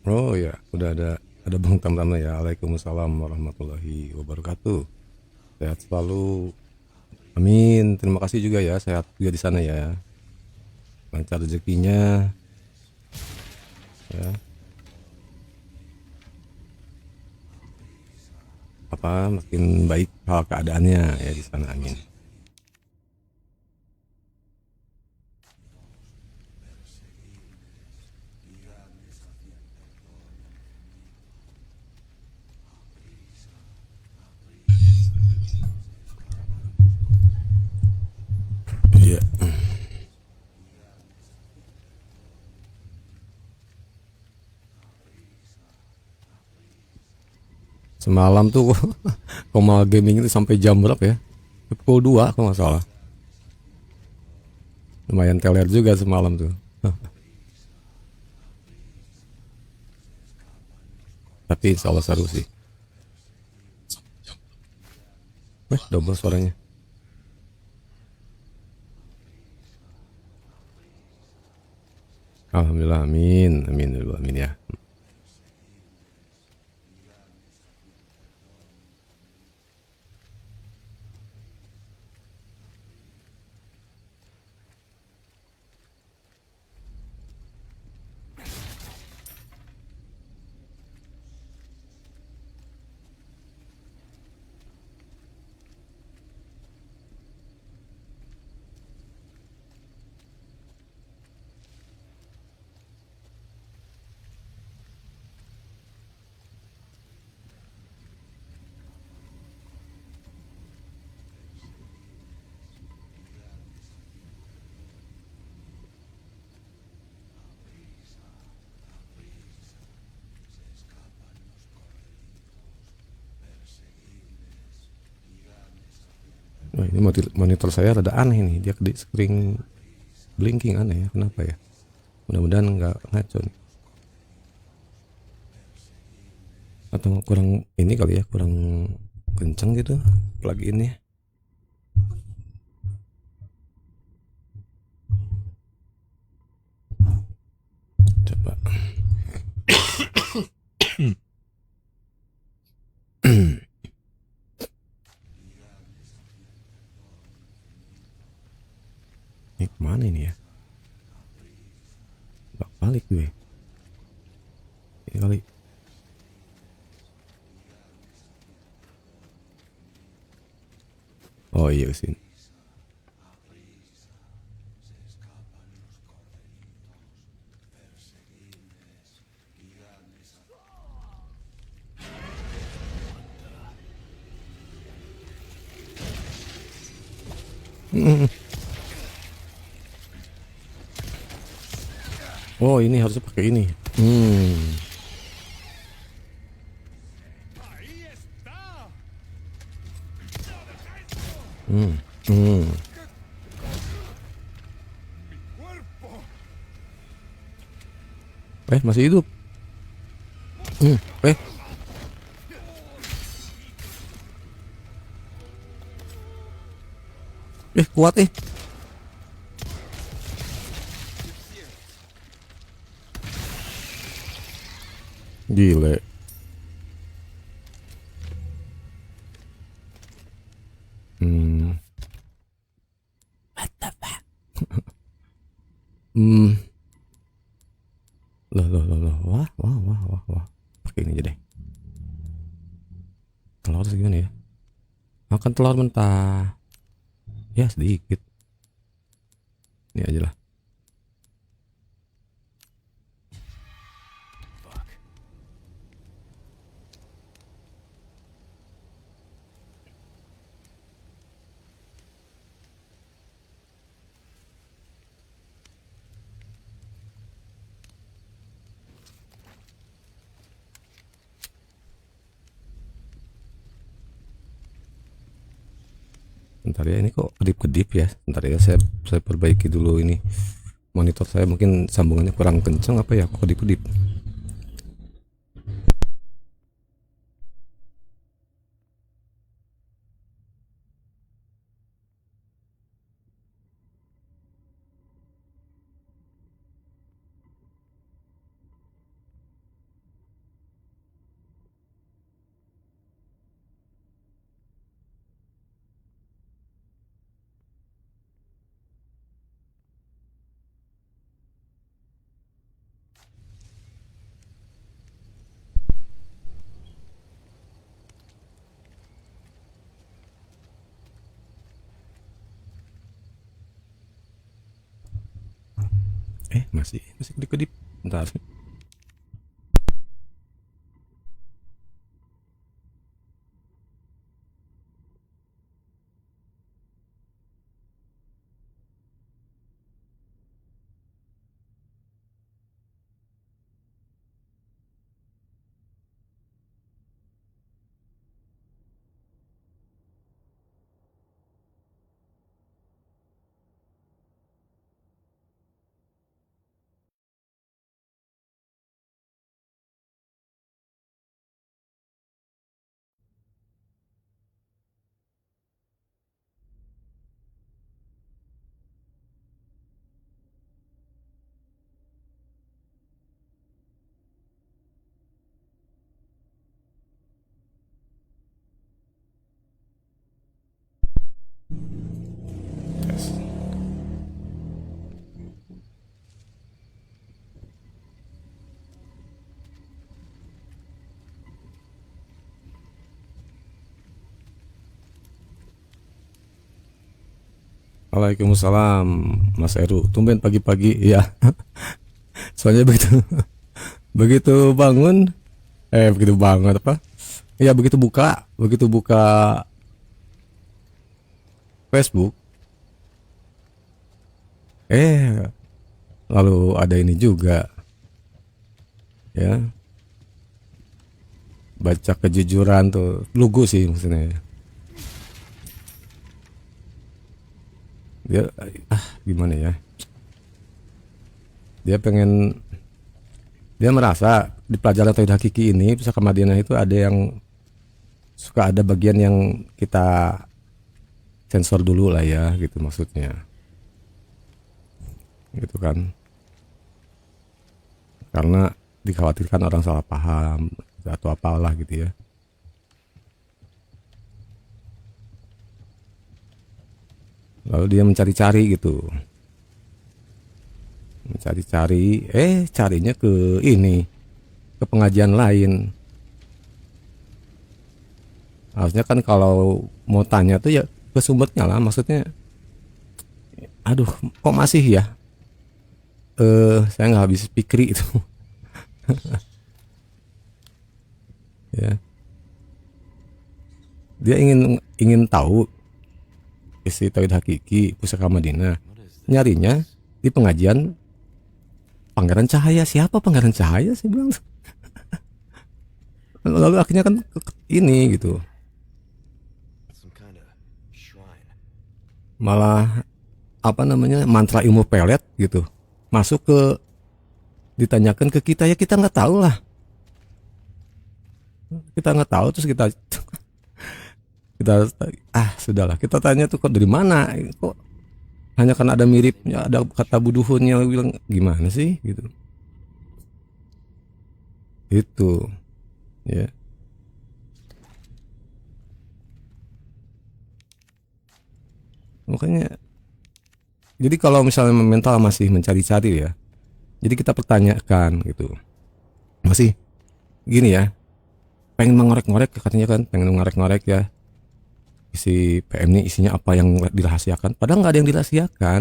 Oh ya, udah ada Bang Tamtama ya. Waalaikumsalam warahmatullahi wabarakatuh. Sehat selalu. Amin. Terima kasih juga ya. Sehat juga di sana ya. Lancar rezekinya ya. Apa makin baik hal keadaannya ya di sana. Amin. Iya. Semalam tuh Komal Gaming itu sampai jam berapa ya? Pukul 2 kalau nggak salah. Lumayan teler juga semalam tuh. Tapi insya Allah seru sih. Double suaranya. Alhamdulillah, amin. Amin, amin ya. Wah, ini monitor saya rada aneh nih. Dia di screen blinking aneh ya. Kenapa ya? Mudah-mudahan nggak ngaco nih. Atau kurang ini kali ya, kurang kenceng gitu plug-innya. Coba. Ini kemana ini ya? Balik gue. Ini kali. Oh iya kesini. Oh ini harusnya pakai ini. Hmm. Hmm. Hmm. Masih hidup. Hmm. Kuat eh. Gile. Hmm. Hmm. Loh. Wah. Pakai ini aja deh. Telur segimana ya? Makan telur mentah. Ya sedikit. Ini aja lah. Bentar ya, ini kok kedip-kedip ya. Bentar ya, saya perbaiki dulu ini. Monitor saya mungkin sambungannya kurang kencang apa ya, kok kedip-kedip. Masih kedip-kedip. Bentar. Waalaikumsalam, Mas Eru. Tumben pagi-pagi, ya. Soalnya begitu begitu bangun, begitu bangun apa? Ya begitu buka Facebook, eh lalu ada ini juga, ya. Baca kejujuran tuh, lugu sih maksudnya. Dia gimana ya? Dia pengen dia merasa di pelajaran Tauhid Hakiki ini Pusaka Madinah itu ada yang suka ada bagian yang kita sensor dulu lah ya gitu maksudnya. Gitu kan. Karena dikhawatirkan orang salah paham atau apalah gitu ya. Lalu dia mencari-cari gitu. Mencari-cari, carinya ke ini, ke pengajian lain. Harusnya kan kalau mau tanya tuh ya ke sumbernya lah, maksudnya aduh kok masih ya, saya nggak habis pikir itu. Ya, dia ingin ingin tahu isi Tauhid Hakiki Pusaka Madinah, nyarinya di pengajian Pangeran Cahaya. Siapa Pangeran Cahaya sih bilang. Lalu akhirnya kan ini gitu, malah apa namanya mantra ilmu pelet gitu masuk ke, ditanyakan ke kita, ya kita nggak tahu lah, kita nggak tahu, terus kita kita sudahlah, kita tanya tuh kok dari mana, kok hanya karena ada miripnya, ada kata buduhunnya, bilang gimana sih gitu. Itu ya, makanya jadi kalau misalnya mental masih mencari-cari ya, jadi kita pertanyakan gitu, masih gini ya, pengen mengorek-ngorek katanya kan, pengen mengorek-ngorek ya isi PM ini isinya apa yang dirahasiakan, padahal nggak ada yang dirahasiakan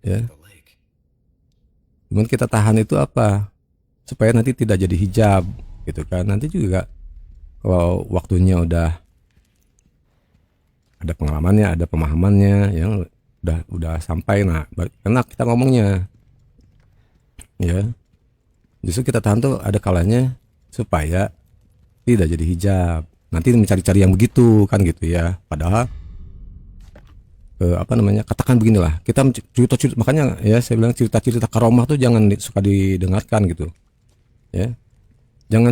ya. Cuman kita tahan itu apa, supaya nanti tidak jadi hijab gitu kan. Nanti juga kalau waktunya udah ada pengalamannya, ada pemahamannya yang udah sampai, nah enak kita ngomongnya ya. Justru kita tahan tuh ada kalanya supaya tidak jadi hijab, nanti mencari-cari yang begitu kan gitu ya. Padahal apa namanya, katakan beginilah, kita cerita-cerita, makanya ya saya bilang cerita-cerita karomah tuh jangan suka didengarkan gitu ya. Jangan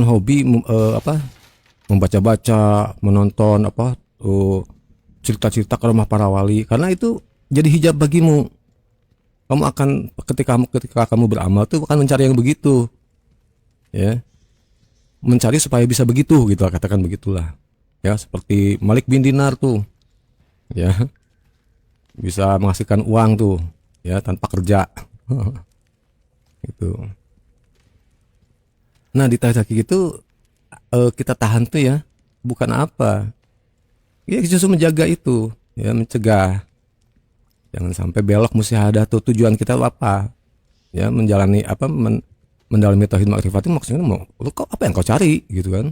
hobi membaca-baca, menonton cerita-cerita karomah para wali, karena itu jadi hijab bagimu. Kamu akan ketika kamu beramal tuh akan mencari yang begitu ya, mencari supaya bisa begitu gitu lah, katakan begitulah ya. Seperti Malik bin Dinar tuh ya, bisa menghasilkan uang tuh ya tanpa kerja. Itu. Nah di Tauhid Hakiki itu kita tahan tuh ya, bukan apa ya, justru menjaga itu ya, mencegah Jangan sampai belok musyahadah tuh tujuan kita apa? Ya menjalani apa mendalami tauhid makrifat itu maksudnya mau lu kok apa yang kau cari gitu kan?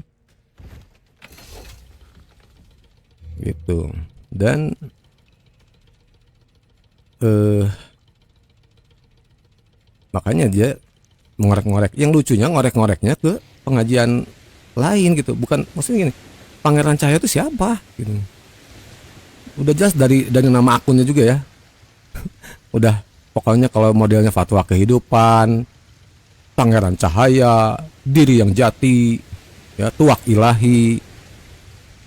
Gitu. Dan eh makanya dia ngorek-ngorek. Yang lucunya ngorek-ngoreknya ke pengajian lain gitu. Bukan maksudnya gini. Pangeran Cahaya itu siapa gitu. Udah jelas dari nama akunnya juga ya. Udah pokoknya kalau modelnya fatwa kehidupan, Pangeran Cahaya, diri yang jati, ya tuak ilahi,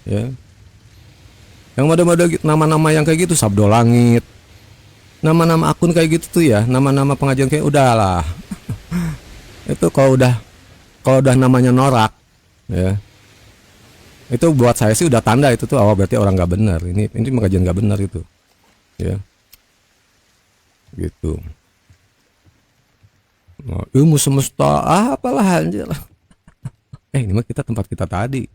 ya. Yang model-model nama-nama yang kayak gitu, Sabdo Langit, nama-nama akun kayak gitu tuh ya, nama-nama pengajian kayak udahlah. Itu kalau udah namanya norak, ya. Itu buat saya sih udah tanda itu tuh, berarti orang nggak benar. Ini pengajian nggak benar itu, ya. Gitu. Oh, ilmu semesta apalah anjir. Ini mah tempat kita tadi.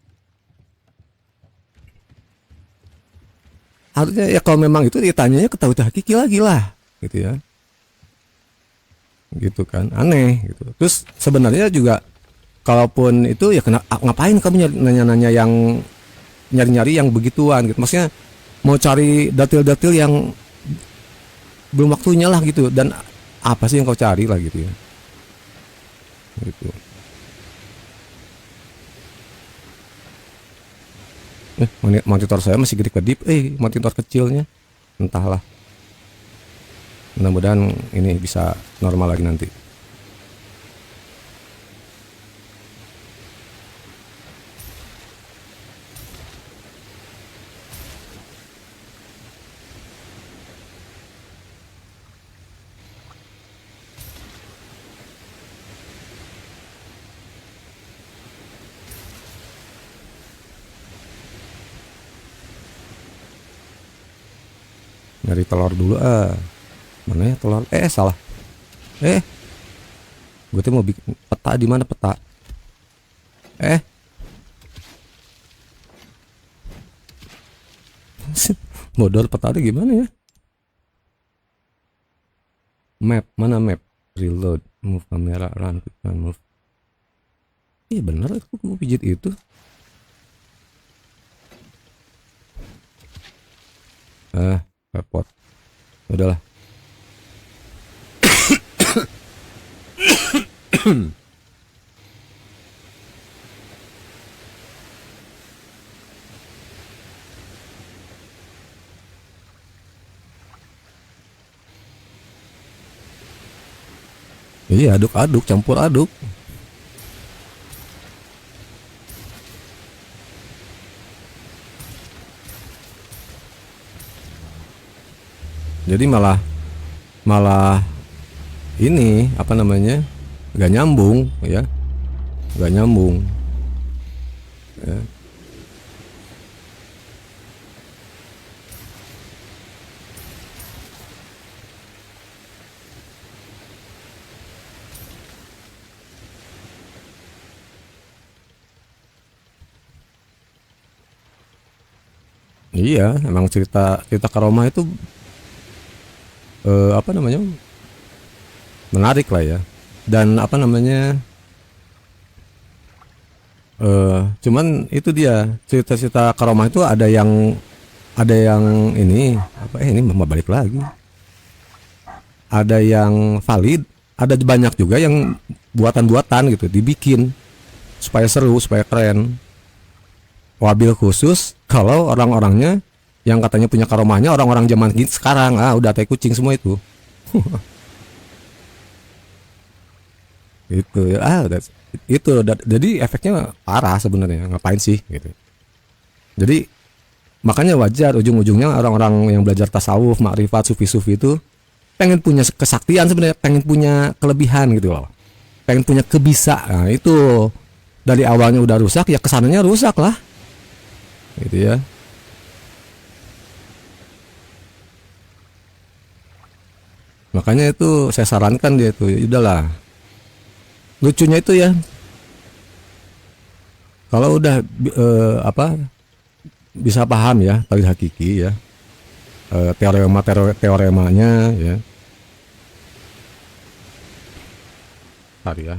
Harusnya ya kalau memang itu ditanyanya ke tauhid hakiki lagi lah, gitu ya. Gitu kan, aneh gitu. Terus sebenarnya juga kalaupun itu ya ngapain kamu nanya-nanya yang nyari-nyari yang begituan gitu. Maksudnya mau cari detail-detail yang belum waktunya lah gitu, dan apa sih yang kau cari lah gitu ya. Gitu. Monitor saya masih kedip-kedip, monitor kecilnya entahlah. Mudah-mudahan ini bisa normal lagi nanti. Nyari telur dulu mana ya telur, salah, gue tuh mau bikin peta. Di mana peta? Modal peta ada gimana ya? Map, mana map? Reload, move kamera, run, move. Iya bener, aku mau pijit itu. Repot. Udahlah. Iya, aduk-aduk, campur aduk. Jadi malah ini apa namanya, gak nyambung ya, gak nyambung ya. Iya, emang cerita karomah itu apa namanya, menarik lah ya. Dan apa namanya, cuman itu dia cerita karomah itu ada yang ini apa, ini mau balik lagi, ada yang valid, ada banyak juga yang buatan-buatan gitu dibikin supaya seru, supaya keren. Wabil khusus kalau orang-orangnya yang katanya punya karomahnya orang-orang zaman sekarang, udah tai kucing semua itu. Itu ya, itu jadi efeknya parah sebenarnya. Ngapain sih gitu. Jadi makanya wajar ujung-ujungnya orang-orang yang belajar tasawuf, makrifat, sufi-sufi itu pengen punya kesaktian sebenarnya, pengen punya kelebihan gitu loh. Pengen punya kebisa. Nah, itu dari awalnya udah rusak, ya kesananya rusak lah. Gitu ya. Makanya itu saya sarankan dia tuh, udahlah. Lucunya itu ya, kalau udah apa bisa paham ya tauhid hakiki ya, teoremanya ya. Tadi ya.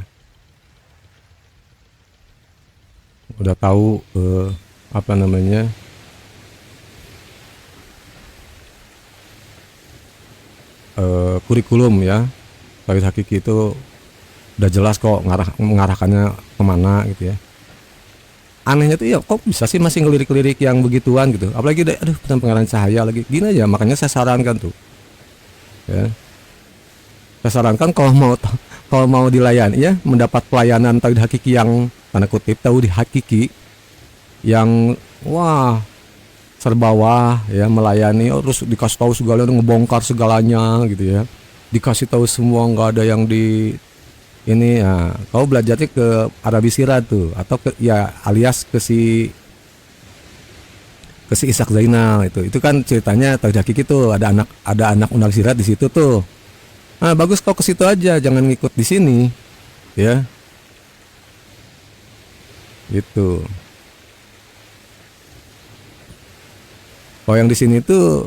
Udah tahu apa namanya? Kurikulum ya. Tauhid hakiki itu udah jelas kok mengarahkannya kemana gitu ya. Anehnya tuh ya kok bisa sih masih ngelirik-lirik yang begituan gitu, apalagi aduh pengarang cahaya lagi gini aja. Makanya saya sarankan tuh ya, saya sarankan kalau mau dilayani ya, mendapat pelayanan tauhid hakiki yang tanda kutip tauhid hakiki yang wah serba wah ya, melayani terus dikasih tahu segala, ngebongkar segalanya gitu ya, dikasih tahu semua, nggak ada yang di ini ya. Kau belajarnya ke Arabi Sirat tuh, atau ke ya alias ke si Ishak Zainal. Itu kan ceritanya tauhid hakiki tuh, ada anak Unar Sirat di situ tuh. Nah bagus kau ke situ aja, jangan ngikut di sini ya gitu. Kalau yang di sini tuh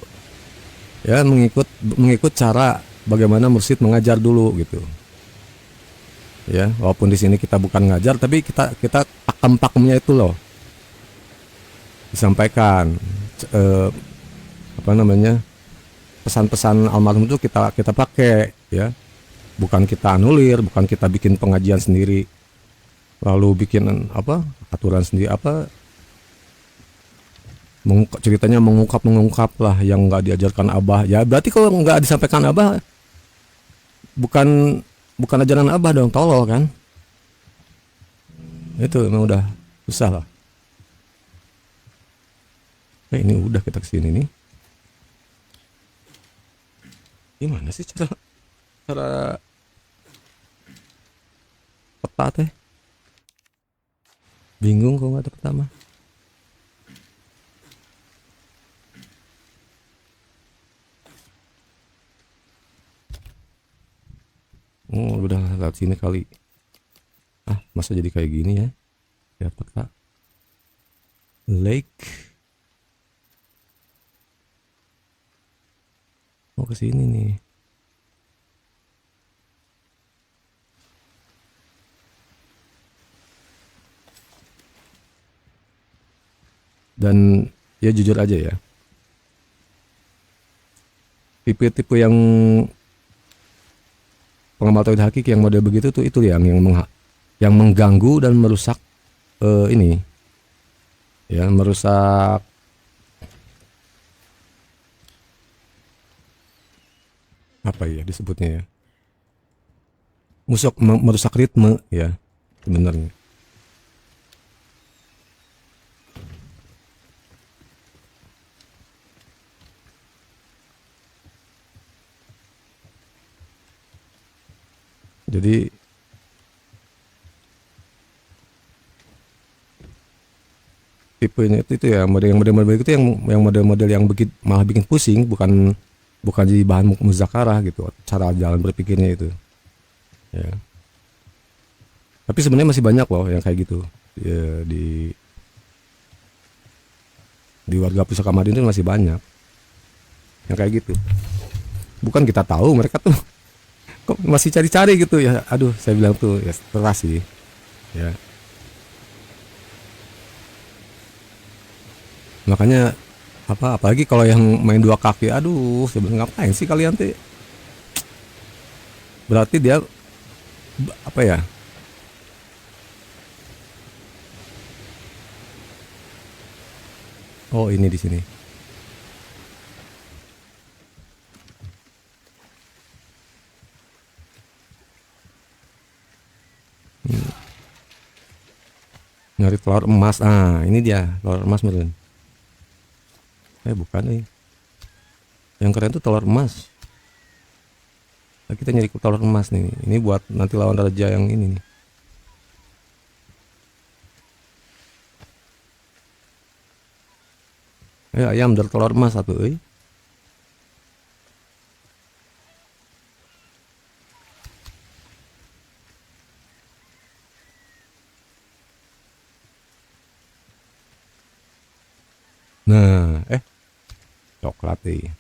ya mengikut cara bagaimana mursyid mengajar dulu gitu ya. Walaupun di sini kita bukan ngajar, tapi kita pakem-pakemnya itu loh disampaikan, eh, apa namanya, pesan-pesan almarhum itu kita pakai ya, bukan kita anulir, bukan kita bikin pengajian sendiri lalu bikin apa aturan sendiri, apa ceritanya mengungkap lah yang nggak diajarkan abah ya. Berarti kalau nggak disampaikan abah, bukan bukan ajaran abah dong, tolol kan. Itu emang udah susah lah. Ini udah kita kesini nih. Gimana sih cara peta teh? Bingung kok nggak ada peta mah. Oh, udah lewat sini kali. Ah, masa jadi kayak gini ya? Ya peta. Lake. Mau ke sini nih. Dan ya jujur aja ya, tipe-tipe yang pengamal tauhid hakiki yang model begitu tuh, itu yang mengganggu dan merusak ini ya, merusak apa ya disebutnya ya, merusak ritme ya sebenarnya. Jadi tipenya itu ya, model-model itu yang model-model yang malah bikin pusing, bukan bukan jadi bahan muzakarah gitu cara jalan berpikirnya itu ya. Tapi sebenarnya masih banyak loh yang kayak gitu ya, di warga Pusaka Madin itu masih banyak yang kayak gitu. Bukan kita tahu mereka tuh kok masih cari-cari gitu ya. Aduh, saya bilang tuh ya keras sih ya. Makanya apalagi kalau yang main dua kaki, aduh sebenarnya ngapain sih kalian tuh. Berarti dia apa ya, oh ini di sini. Nyari telur emas, ini dia telur emas meren. Bukan nih, yang keren tuh telur emas. Nah, kita nyari telur emas nih, ini buat nanti lawan raja yang ini nih. Ayam dari telur emas satu, Nah, coklat nih.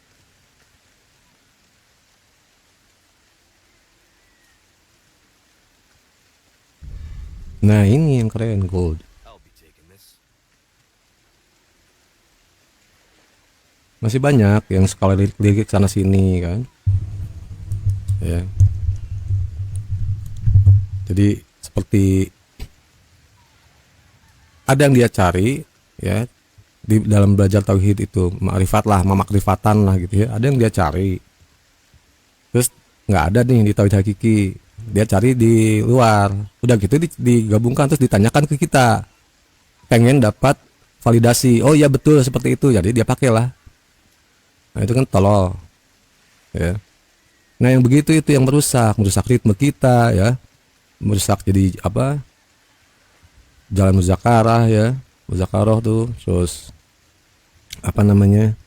Nah ini yang keren, gold. Masih banyak yang sekolah lirik sana sini kan, ya. Jadi seperti ada yang dia cari, ya, di dalam belajar tauhid itu makrifat lah, memakrifatan lah gitu ya. Ada yang dia cari, terus nggak ada nih di tauhid hakiki, dia cari di luar. Udah gitu digabungkan terus ditanyakan ke kita, pengen dapat validasi. Oh iya betul seperti itu, jadi dia pakailah. Nah itu kan tolol, ya. Nah yang begitu itu yang merusak ritme kita, ya, merusak jadi apa, jalan muzakarah, ya, muzakarah tuh, terus apa namanya,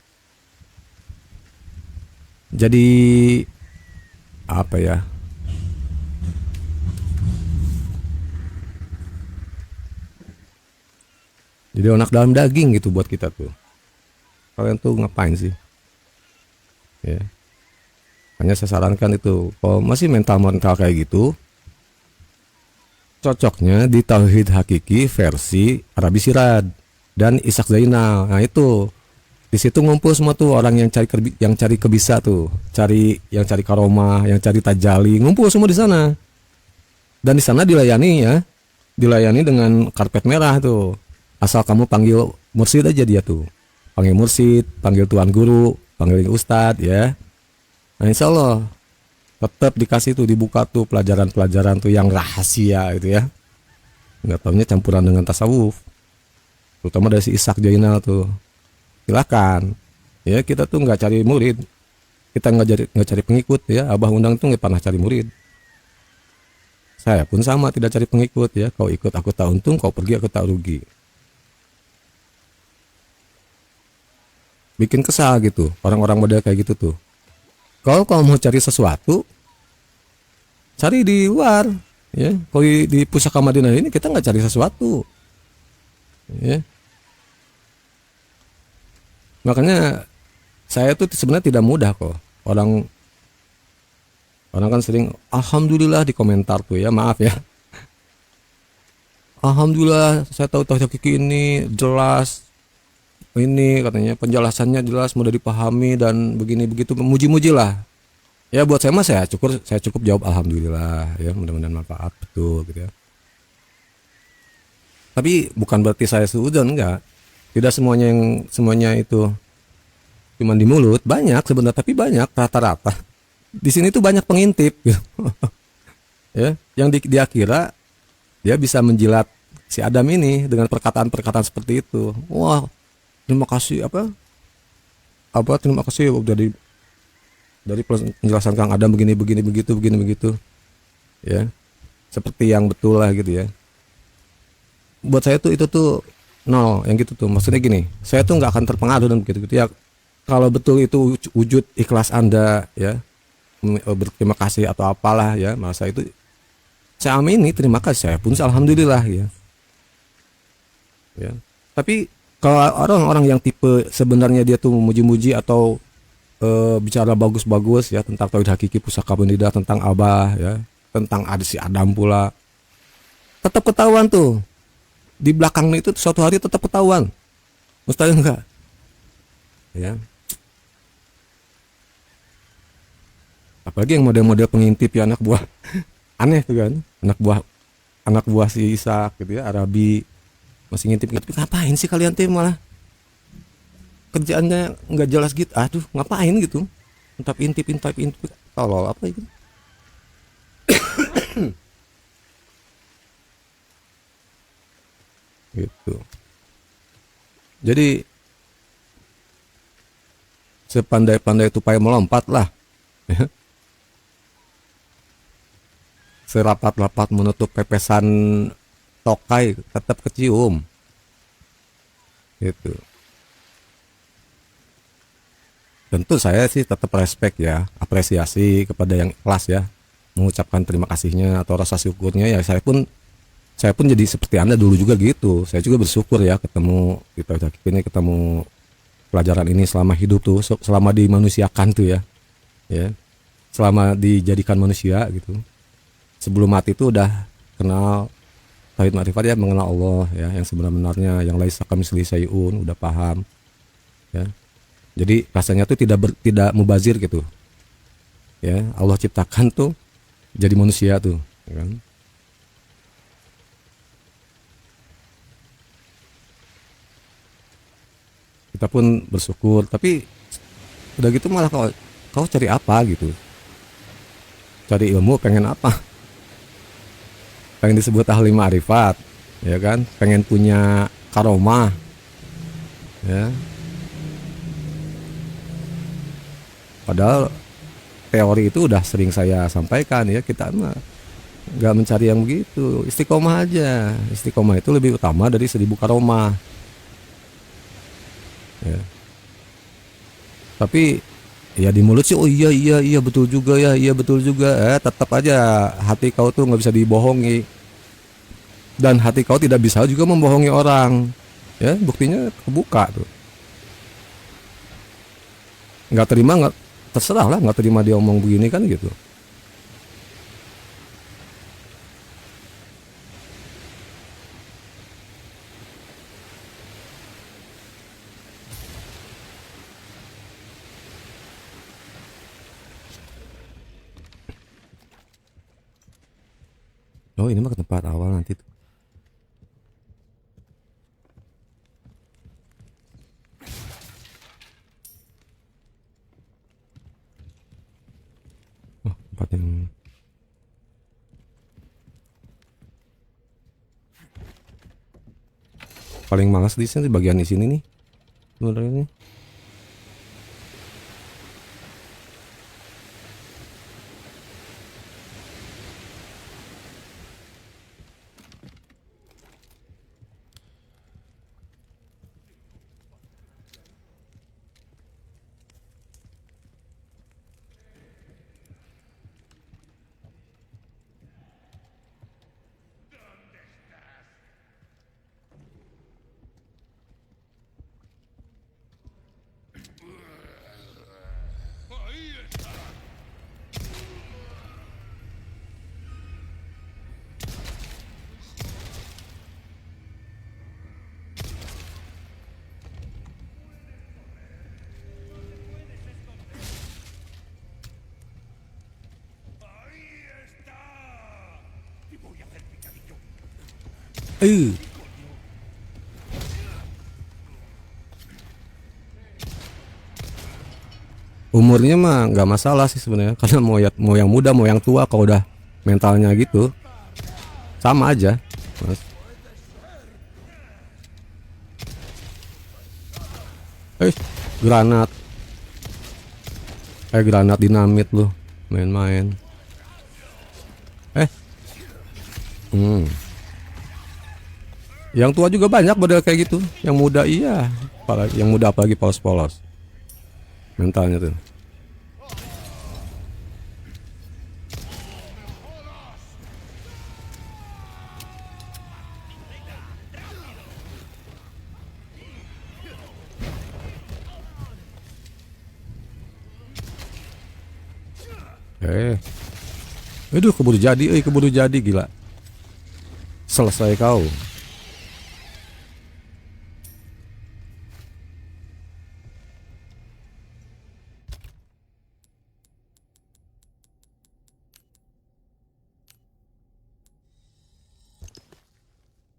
jadi apa ya, jadi anak dalam daging gitu buat kita tuh. Kalian tuh ngapain sih, ya. Hanya saya sarankan itu, kalau masih mental kayak gitu, cocoknya di Tauhid Hakiki versi Arabi Sirad dan Ishaq Zainal. Nah itu di situ ngumpul semua tuh orang yang cari kebisa tuh, yang cari karomah, yang cari tajali, ngumpul semua di sana. Dan di sana dilayani, ya, dilayani dengan karpet merah tuh. Asal kamu panggil mursid aja dia tuh, panggil mursid, panggil tuan guru, panggil ustadz, ya. Nah insya Allah tetap dikasih tuh, dibuka tuh pelajaran-pelajaran tuh yang rahasia gitu ya. Nggak taunya campuran dengan tasawuf, terutama dari si Ishaq Zainal tuh. Silakan, ya, kita tuh nggak cari murid, kita nggak cari pengikut, ya. Abah Undang tuh nggak pernah cari murid. Saya pun sama, tidak cari pengikut, ya. Kau ikut aku tak untung, kau pergi aku tak rugi. Bikin kesal gitu orang-orang model kayak gitu tuh. Kalau mau cari sesuatu, cari di luar, ya. Kalau di Pusaka Madinah ini kita nggak cari sesuatu, ya. Makanya saya tuh sebenarnya tidak mudah kok. Orang orang kan sering alhamdulillah di komentar tuh, ya, maaf ya. Alhamdulillah saya tahu tauhid hakiki ini jelas, ini katanya penjelasannya jelas, mudah dipahami dan begini begitu, memuji-muji lah. Ya buat saya mah saya cukup jawab alhamdulillah, ya, mudah-mudahan manfaat betul gitu ya. Tapi bukan berarti saya suudzon, enggak. Tidak semuanya itu cuma di mulut, banyak sebenarnya, tapi banyak rata-rata. Di sini tuh banyak pengintip gitu. Ya, yang dia kira dia bisa menjilat si Adam ini dengan perkataan-perkataan seperti itu. Wah, terima kasih terima kasih udah dari penjelasan Kang Adam begini begitu, ya, seperti yang betul lah gitu ya. Buat saya tuh itu tuh nol, yang gitu tuh, maksudnya gini, saya tuh nggak akan terpengaruh dan begitu ya. Kalau betul itu wujud ikhlas Anda, ya, berterima kasih atau apalah, ya, masa itu saya amini, terima kasih, saya pun alhamdulillah, ya. Tapi kalau orang-orang yang tipe sebenarnya dia tuh memuji-muji atau bicara bagus-bagus, ya, tentang tauhid hakiki pusaka pendidik, tentang Abah, ya, tentang si Adam pula, tetap ketahuan tuh di belakangnya itu suatu hari tetap ketahuan, mustahil enggak, ya. Apalagi yang model-model pengintip, ya, anak buah aneh tuh kan, anak buah si Ishaq gitu ya, Arabi, masih ngintip-ngintip. Ngapain sih kalian tuh, malah kerjaannya nggak jelas gitu, aduh ngapain gitu, intip tolol apa itu. Gitu. Jadi sepandai-pandai tupai melompat lah, ya. Serapat-rapat menutup pepesan tokai tetap kecium, gitu. Tentu saya sih tetap respect, ya, apresiasi kepada yang ikhlas, ya, mengucapkan terima kasihnya atau rasa syukurnya, ya. Saya pun jadi seperti Anda dulu juga gitu. Saya juga bersyukur, ya, ketemu kita ini, ketemu pelajaran ini selama hidup tuh, selama dimanusiakan tuh, ya, selama dijadikan manusia gitu. Sebelum mati itu udah kenal tauhid ma'rifat ya, mengenal Allah ya, yang sebenarnya, yang laisa kamitslihi syai'un, udah paham ya. Jadi rasanya tuh tidak mubazir gitu ya. Allah ciptakan tuh jadi manusia tuh ya kan. Kita pun bersyukur, tapi udah gitu malah kau cari apa gitu, cari ilmu pengen apa, pengen disebut ahli ma'rifat ya kan, pengen punya karomah ya, padahal teori itu udah sering saya sampaikan ya, kita mah nggak mencari yang begitu, istiqomah aja. Istiqomah itu lebih utama dari 1000 karomah ya. Tapi ya di mulut sih, oh iya iya iya betul juga ya, iya betul juga, tetap aja hati kau tuh nggak bisa dibohongi, dan hati kau tidak bisa juga membohongi orang ya. Buktinya kebuka tuh, nggak terima, nggak, terserah lah, nggak terima dia omong begini kan gitu. Oh ini mah ke tempat awal nanti tuh. Oh, tempat yang paling malas di sini, bagian di sini nih sebenarnya nih. Eh, umurnya mah nggak masalah sih sebenarnya, karena mau yang muda mau yang tua, kalau udah mentalnya gitu sama aja mas. Eh, granat, granat dinamit lu, main-main. eh hmm. Yang tua juga banyak model kayak gitu, yang muda iya, apalagi yang muda, apalagi polos-polos mentalnya tuh. Aduh, keburu jadi gila. Selesai kau.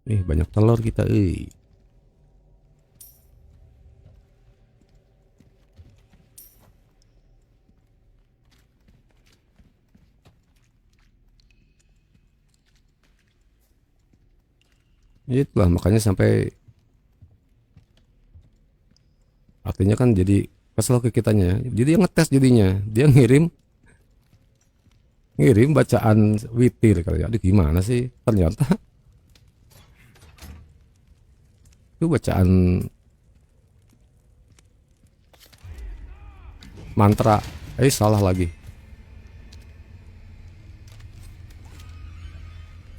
Banyak telur kita, Itulah makanya sampai, artinya kan jadi kesel ke kitanya. Jadi dia ngetes, jadinya dia ngirim bacaan witir kali ya. Aduh, gimana sih, ternyata itu bacaan mantra. Salah lagi,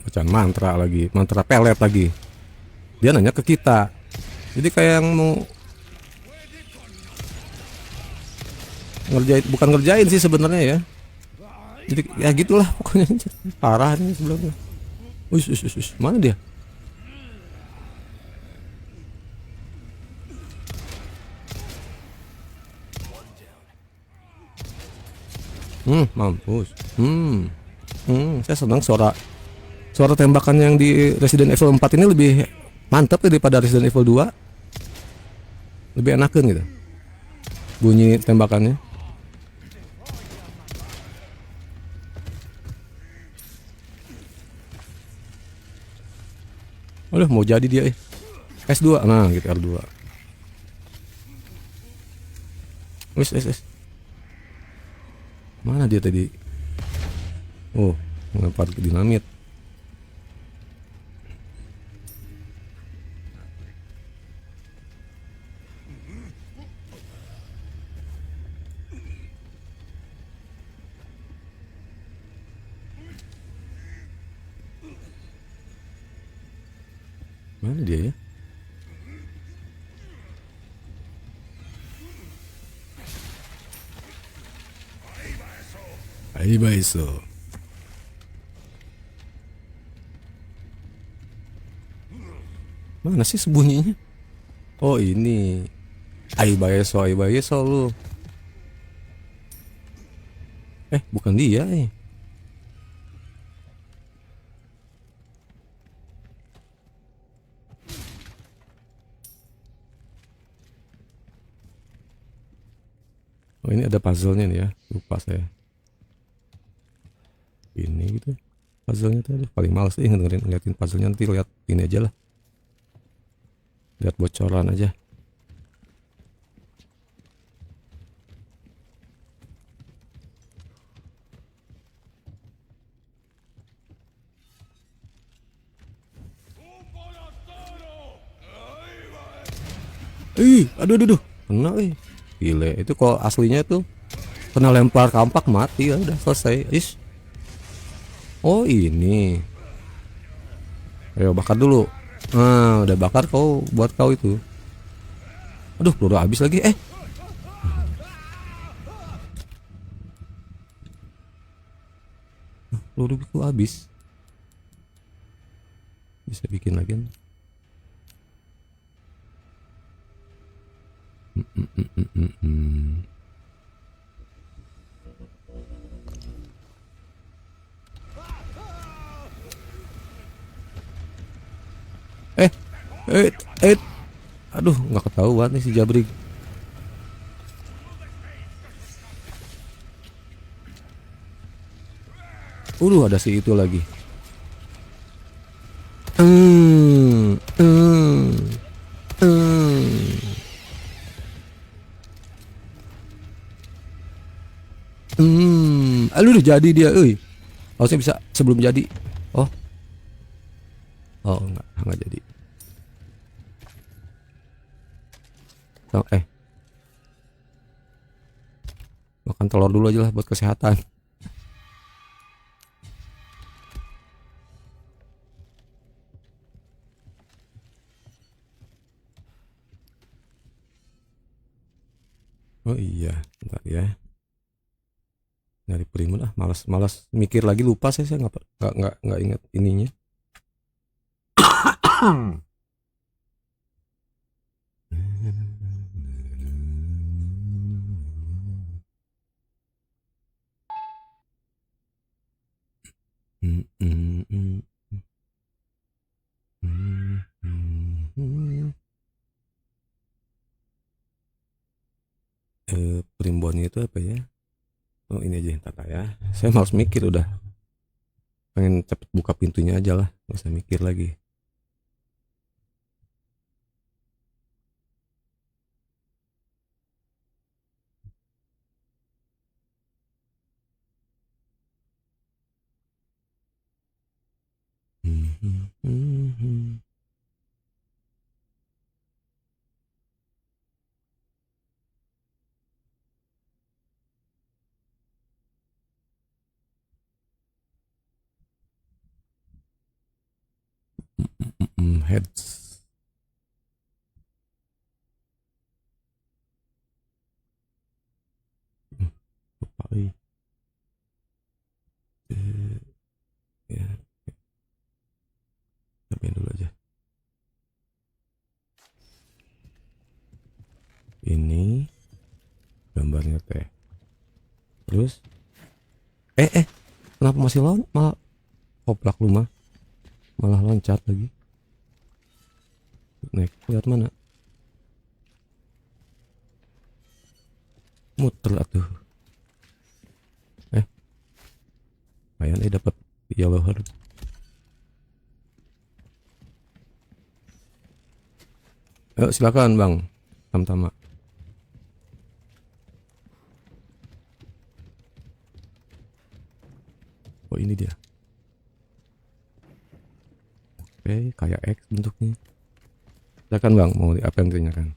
bacaan mantra lagi, mantra pelet lagi. Dia nanya ke kita, jadi kayak yang mau ngerjain, bukan ngerjain sih sebenarnya ya. Jadi ya gitulah pokoknya. Parah nih sebelumnya. Mana dia? Mampus. Saya senang suara suara tembakan yang di Resident Evil 4 ini lebih mantap daripada Resident Evil 2. Lebih enakan gitu bunyi tembakannya. Aduh, mau jadi dia S2. Nah, gitu R2. Wis. Mana dia tadi? Oh, melempar ke dinamit. Mana dia ya? Aiba. Mana sih sembunyinya? Oh, ini. Aiba lu. Bukan dia nih. Oh, ini ada puzzle-nya nih ya. Lupa saya. Ini gitu. Puzzle-nya tuh paling males ngeliatin puzzle-nya, nanti lihat ini aja lah. Lihat bocoran aja. Aduh. Kena gile. Itu kalau aslinya tuh kena lempar kampak mati ya udah selesai. Oh, ini. Ayo bakar dulu. Nah, udah bakar kau buat kau itu. Aduh, peluru habis lagi. Peluruku habis. Bisa bikin lagi. Eh, eh, eh. Aduh, nggak ketahuan nih si Jabrik. Ada si itu lagi. Udah jadi dia, harusnya bisa sebelum jadi. Oh, enggak jadi. Makan telur dulu aja lah buat kesehatan. Oh iya, bentar ya. Dari Primun malas mikir lagi, lupa saya nggak ingat ininya. Primbonnya itu apa ya? Oh, ini aja yang tata ya. Saya malas mikir udah. Pengen cepet buka pintunya aja lah, nggak usah mikir lagi. Heads. Lupa, ya, cobain dulu aja. Ini gambarnya teh. Terus Kenapa masih malah koplak lu mah, malah loncat lagi. Naik lihat mana? Muter atuh. Lumayan dapat yellow herb. Ayo silakan Bang Tamtama. Oh ini dia. Oke, kayak X bentuknya. Silakan Bang, mau apa yang ditanyakan?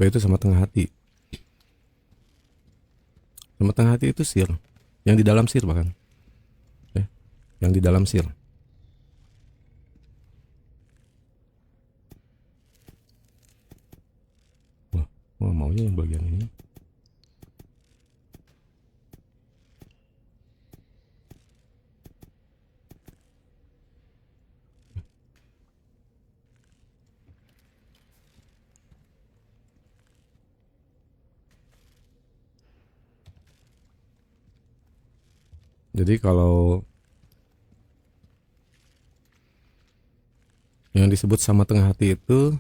Itu sama tengah hati. Sama tengah hati itu sir, yang di dalam sir bahkan, yang di dalam sir. Wah, maunya yang bagian ini. Jadi kalau yang disebut sama tengah hati itu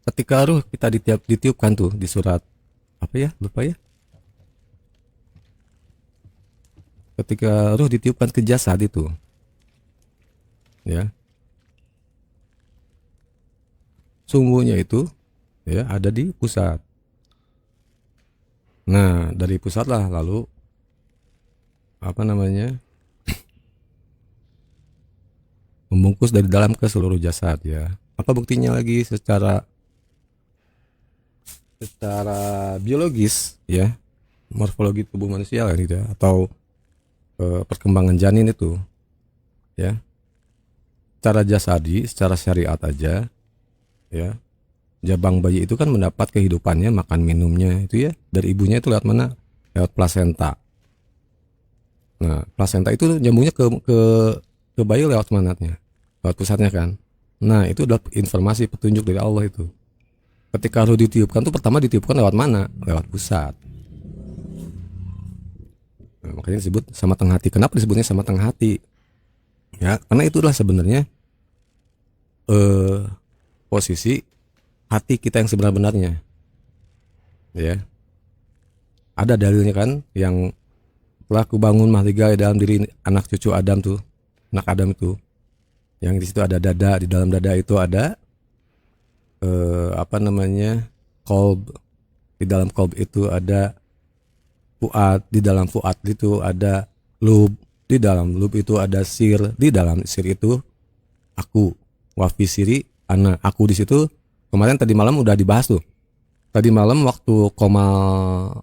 ketika ruh kita ditiupkan tuh di surat apa ya, lupa ya. Ketika ruh ditiupkan ke jasad itu, ya, sungguhnya itu ya ada di pusat. Nah dari pusat lah lalu apa namanya, membungkus dari dalam ke seluruh jasad ya. Apa buktinya lagi secara biologis ya, morfologi tubuh manusia kan gitu ya, atau perkembangan janin itu ya, secara jasadi, secara syariat aja ya, jabang bayi itu kan mendapat kehidupannya, makan minumnya itu ya dari ibunya itu lewat mana? Lewat plasenta. Nah plasenta itu nyambungnya ke bayi lewat manatnya, lewat pusatnya kan. Nah itu adalah informasi petunjuk dari Allah itu. Ketika ruh ditiupkan tuh pertama ditiupkan lewat mana? Lewat pusat. Nah, makanya disebut sama tengah hati. Kenapa disebutnya sama tengah hati? Ya, karena itulah sebenarnya posisi hati kita yang sebenarnya. Ya. Ada dalilnya kan yang telah kubangun mahligai dalam diri anak cucu Adam tuh. Anak Adam itu. Yang di situ ada dada, di dalam dada itu ada apa namanya? Kolb. Di dalam kolb itu ada fuad, di dalam fuad itu ada lub, di dalam lub itu ada sir, di dalam sir itu aku, wafi siri ana, aku di situ. Kemarin tadi malam udah dibahas tuh. Tadi malam waktu Komal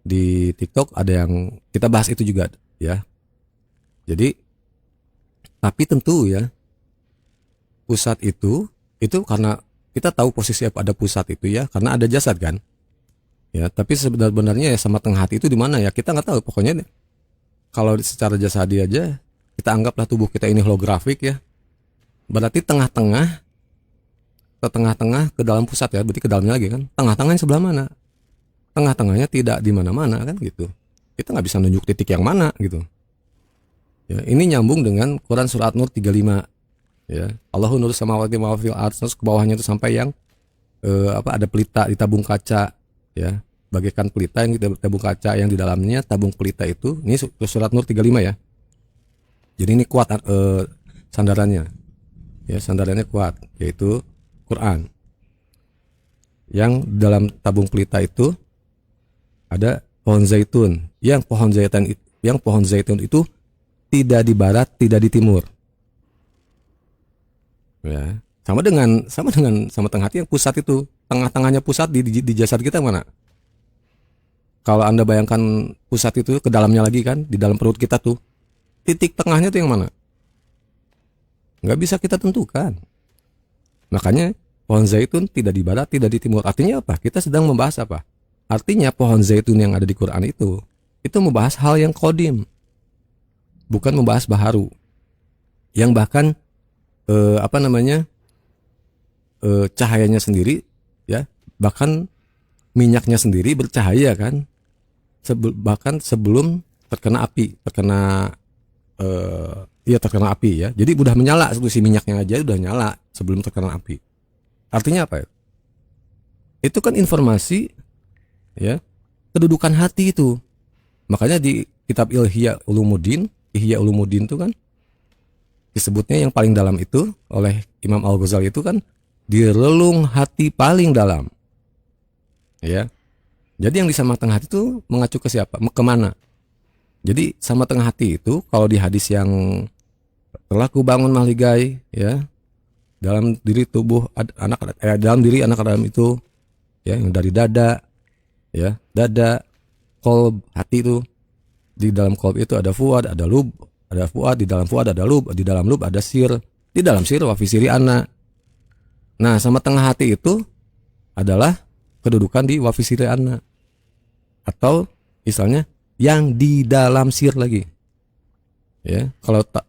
di TikTok ada yang kita bahas itu juga ya. Jadi tapi tentu ya pusat itu karena kita tahu posisi ada pusat itu ya karena ada jasad kan. Ya, tapi sebenarnya ya sama tengah hati itu di mana ya? Kita nggak tahu. Pokoknya kalau secara jasadi aja kita anggaplah tubuh kita ini holografik ya. Berarti tengah-tengah ke dalam pusat ya. Berarti ke dalamnya lagi kan. Tengah-tengahnya sebelah mana? Tengah-tengahnya tidak di mana-mana kan gitu. Kita nggak bisa nunjuk titik yang mana gitu. Ya, ini nyambung dengan Quran surat Nur 35 ya. Allahu nurus samawati wa fil ardh, terus ke bawahnya itu sampai yang ada pelita di tabung kaca ya, bagaikan pelita yang di tabung kaca yang di dalamnya tabung pelita itu. Ini surat Nur 35 ya. Jadi ini kuat sandarannya. Ya, sandarannya kuat yaitu Quran. Yang dalam tabung pelita itu ada pohon zaitun. Yang pohon zaitun itu tidak di barat, tidak di timur. Ya, sama tengah hati yang pusat itu. Tengah-tengahnya pusat di jasad kita mana? Kalau Anda bayangkan pusat itu ke dalamnya lagi kan, di dalam perut kita tuh. Titik tengahnya tuh yang mana? Nggak bisa kita tentukan. Makanya pohon zaitun tidak di barat, tidak di timur. Artinya apa? Kita sedang membahas apa? Artinya pohon zaitun yang ada di Quran itu membahas hal yang qadim, bukan membahas baharu. Yang bahkan cahayanya sendiri, ya, bahkan minyaknya sendiri bercahaya kan, bahkan sebelum terkena api, terkena api ya. Jadi udah menyala, si minyaknya aja udah nyala sebelum terkena api. Artinya apa ya? Itu kan informasi, ya, kedudukan hati itu. Makanya di kitab Ihya Ulumuddin itu kan disebutnya yang paling dalam itu oleh Imam Al-Ghazali itu kan di relung hati paling dalam. Ya. Jadi yang di sama tengah hati itu mengacu ke siapa? Kemana? Jadi sama tengah hati itu kalau di hadis yang telah kubangun mahligai, ya, dalam diri tubuh dalam diri anak Adam itu, ya, yang dari dada, ya, dada, qalb, hati itu. Di dalam qalb itu ada fuad, ada lub, ada fuad, di dalam fuad ada lub, di dalam lub ada sir, di dalam sir wa fi siri ana. Nah, sama tengah hati itu adalah kedudukan di wa fi siri ana. Atau misalnya yang di dalam sir lagi. Ya,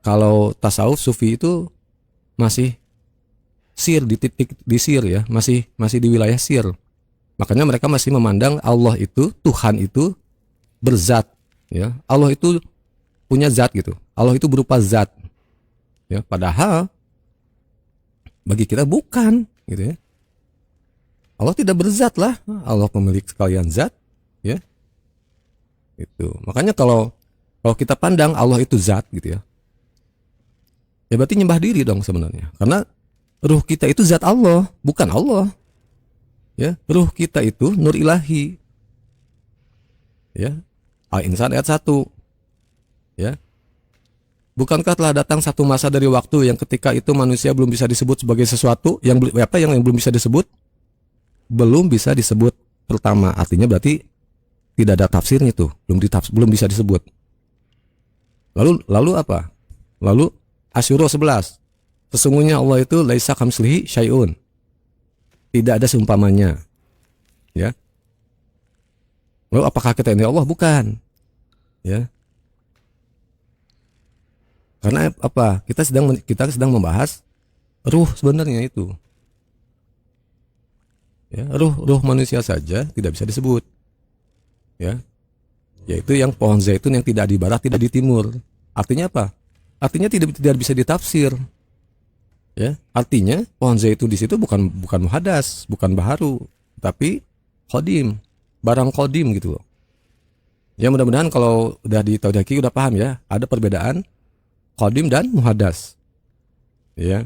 kalau tasawuf sufi itu masih sir, di titik di sir, ya, masih di wilayah sir. Makanya mereka masih memandang Allah itu, Tuhan itu berzat, ya. Allah itu punya zat gitu. Allah itu berupa zat. Ya, padahal bagi kita bukan, gitu ya. Allah tidak berzat lah. Allah pemilik sekalian zat, ya. Itu. Makanya kalau kita pandang Allah itu zat gitu ya. Ya berarti nyembah diri dong sebenarnya. Karena ruh kita itu zat Allah, bukan Allah. Ya, ruh kita itu nur ilahi. Ya. Al-Insan ayat 1. Ya. Bukankah telah datang satu masa dari waktu yang ketika itu manusia belum bisa disebut sebagai sesuatu yang belum bisa disebut? Belum bisa disebut pertama. Artinya berarti tidak ada tafsirnya tuh, belum bisa disebut. Lalu apa? Lalu Asyura 11. Sesungguhnya Allah itu laisa kamslihi syai'un. Tidak ada seumpamanya. Ya. Lalu apakah kita ini Allah? Bukan. Ya. Karena apa? Kita sedang membahas ruh sebenarnya itu. Ya, ruh manusia saja tidak bisa disebut. Ya. Yaitu yang pohon zaitun yang tidak di barat, tidak di timur. Artinya apa? Artinya tidak bisa ditafsir. Ya, artinya pohon zaitun di situ bukan muhadas, bukan baharu, tapi qadim, barang qadim gitu loh. Ya, mudah-mudahan kalau udah di Tauhid udah paham ya, ada perbedaan qadim dan muhadas. Ya.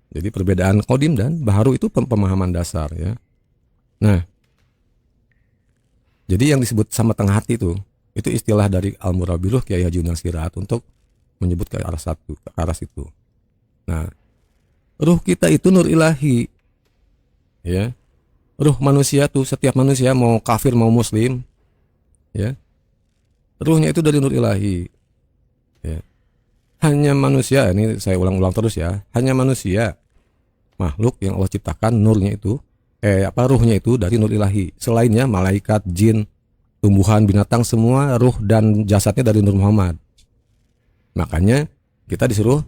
Jadi perbedaan qadim dan baharu itu pemahaman dasar ya. Nah, jadi yang disebut sama tengah hati itu istilah dari Al-Murabiruh Kiai Haji Nasirat untuk menyebut ke arah situ. Nah, ruh kita itu nur ilahi. Ya. Ruh manusia tuh, setiap manusia mau kafir mau muslim, ya. Ruhnya itu dari nur ilahi. Ya. Hanya manusia, ini saya ulang-ulang terus ya. Hanya manusia makhluk yang Allah ciptakan nurnya itu ruhnya itu dari nur ilahi. Selainnya malaikat, jin, tumbuhan, binatang semua ruh dan jasadnya dari Nur Muhammad. Makanya kita disuruh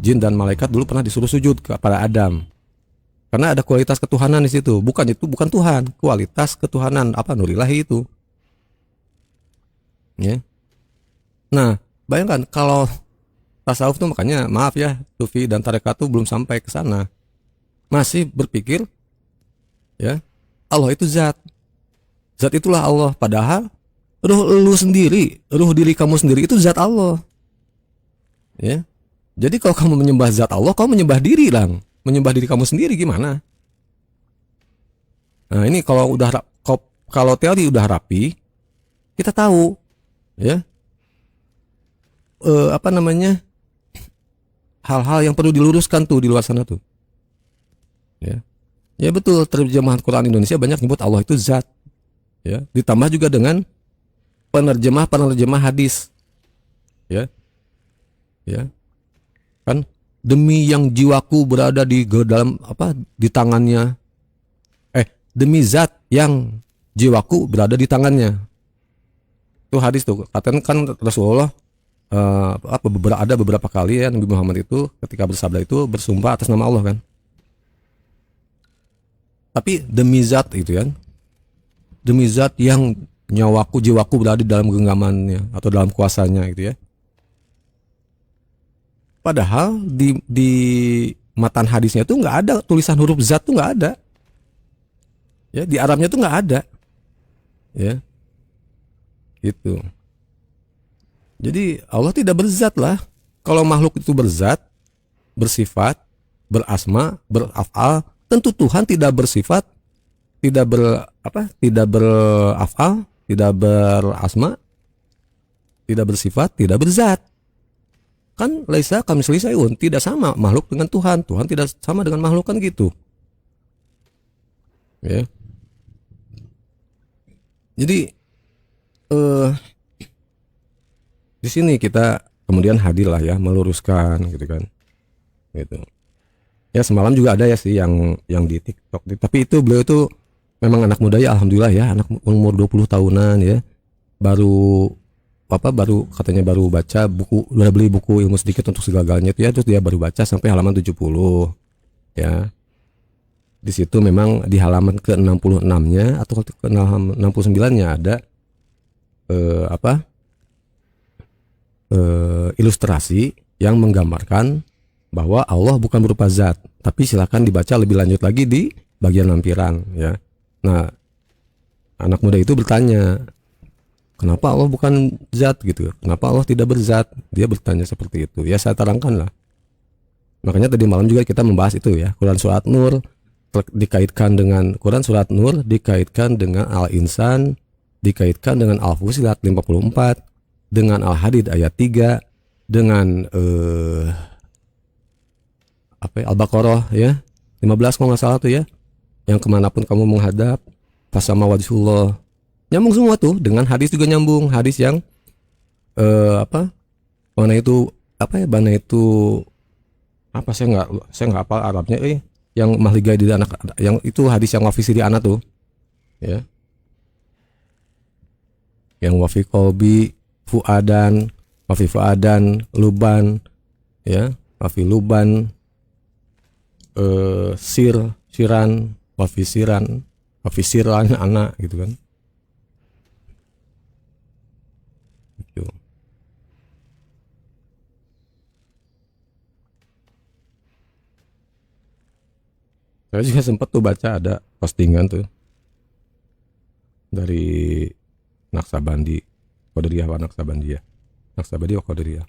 jin dan malaikat dulu pernah disuruh sujud kepada Adam. Karena ada kualitas ketuhanan di situ. Bukan Tuhan, kualitas ketuhanan nur ilahi itu. Ya. Nah, bayangkan kalau tasawuf tuh, makanya maaf ya, sufi dan tarekat tuh belum sampai ke sana. Masih berpikir ya, Allah itu zat. Zat itulah Allah. Padahal ruh lu sendiri, ruh diri kamu sendiri itu zat Allah. Ya. Jadi kalau kamu menyembah zat Allah, kamu menyembah diri lah. Menyembah diri kamu sendiri gimana? Nah, ini kalau teori udah rapi, kita tahu ya. Hal-hal yang perlu diluruskan tuh di luar sana tuh. Ya. Ya betul, terjemahan Quran Indonesia banyak nyebut Allah itu zat. Ya, ditambah juga dengan penerjemah hadis. Ya. Ya. Kan demi yang jiwaku berada di dalam apa di tangannya, demi zat yang jiwaku berada di tangannya. Itu hadis tuh, katanya kan Rasulullah ada beberapa kali ya Nabi Muhammad itu ketika bersabda itu bersumpah atas nama Allah kan. Tapi demi zat itu kan, demi zat yang nyawaku jiwaku berada di dalam genggamannya atau dalam kuasanya gitu ya. Padahal di matan hadisnya tuh nggak ada tulisan huruf zat tuh nggak ada. Ya di Arabnya tuh nggak ada. Ya, gitu. Jadi Allah tidak berzat lah. Kalau makhluk itu berzat, bersifat, berasma, berafal, tentu Tuhan tidak bersifat, tidak berafal, tidak berasma, tidak bersifat, tidak berzat. Kan laisa kamitslihi syai'un, tidak sama makhluk dengan Tuhan. Tuhan tidak sama dengan makhluk kan gitu. Ya. Jadi di sini kita kemudian hadir lah ya meluruskan gitu kan. Gitu. Ya semalam juga ada ya sih yang di TikTok, tapi itu beliau itu memang anak muda ya, alhamdulillah ya, anak umur 20 tahunan ya. Baru katanya baru baca buku, udah beli buku Ilmu Sedikit Untuk Segalanya itu ya, terus dia baru baca sampai halaman 70 ya. Di situ memang di halaman ke-66-nya atau ke-69-nya ada ilustrasi yang menggambarkan bahwa Allah bukan berupa zat, tapi silakan dibaca lebih lanjut lagi di bagian lampiran ya. Nah, anak muda itu bertanya, kenapa Allah bukan zat gitu? Kenapa Allah tidak berzat? Dia bertanya seperti itu. Ya saya terangkan lah. Makanya tadi malam juga kita membahas itu ya. Quran surat Nur dikaitkan dengan Quran surat Nur dikaitkan dengan Al-Insan, dikaitkan dengan Al-Fusilat 54, dengan Al-Hadid ayat 3, dengan Al-Baqarah ya 15 kalau nggak salah tuh ya, yang kemanapun kamu menghadap fasama wajhullah, nyambung semua tuh. Dengan hadis juga nyambung, hadis yang mana itu saya nggak hafal Arabnya yang mahligai di anak, yang itu hadis yang wafi siri anak tuh ya, yang wafi kolbi fuadan, wafi fuadan luban ya, wafi luban siran, wafi siran anak gitu kan. Gitu. Saya juga sempat tuh baca ada postingan tuh dari Naksabandi, Qadariyah wa Naksabandi ya. Naksabandi wa Qadariyah.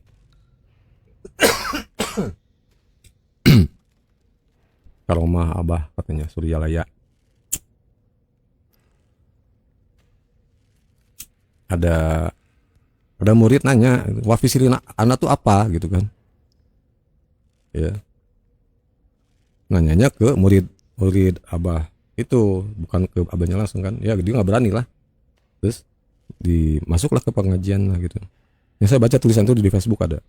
Karomah Abah katanya Suryalaya. Ada murid nanya, wafi siri anak tuh apa gitu kan. Ya. Nanyanya ke murid Abah itu, bukan ke abahnya langsung kan. Ya dia nggak berani lah. Terus masuklah ke pengajian lah gitu. Yang saya baca tulisan itu di Facebook ada.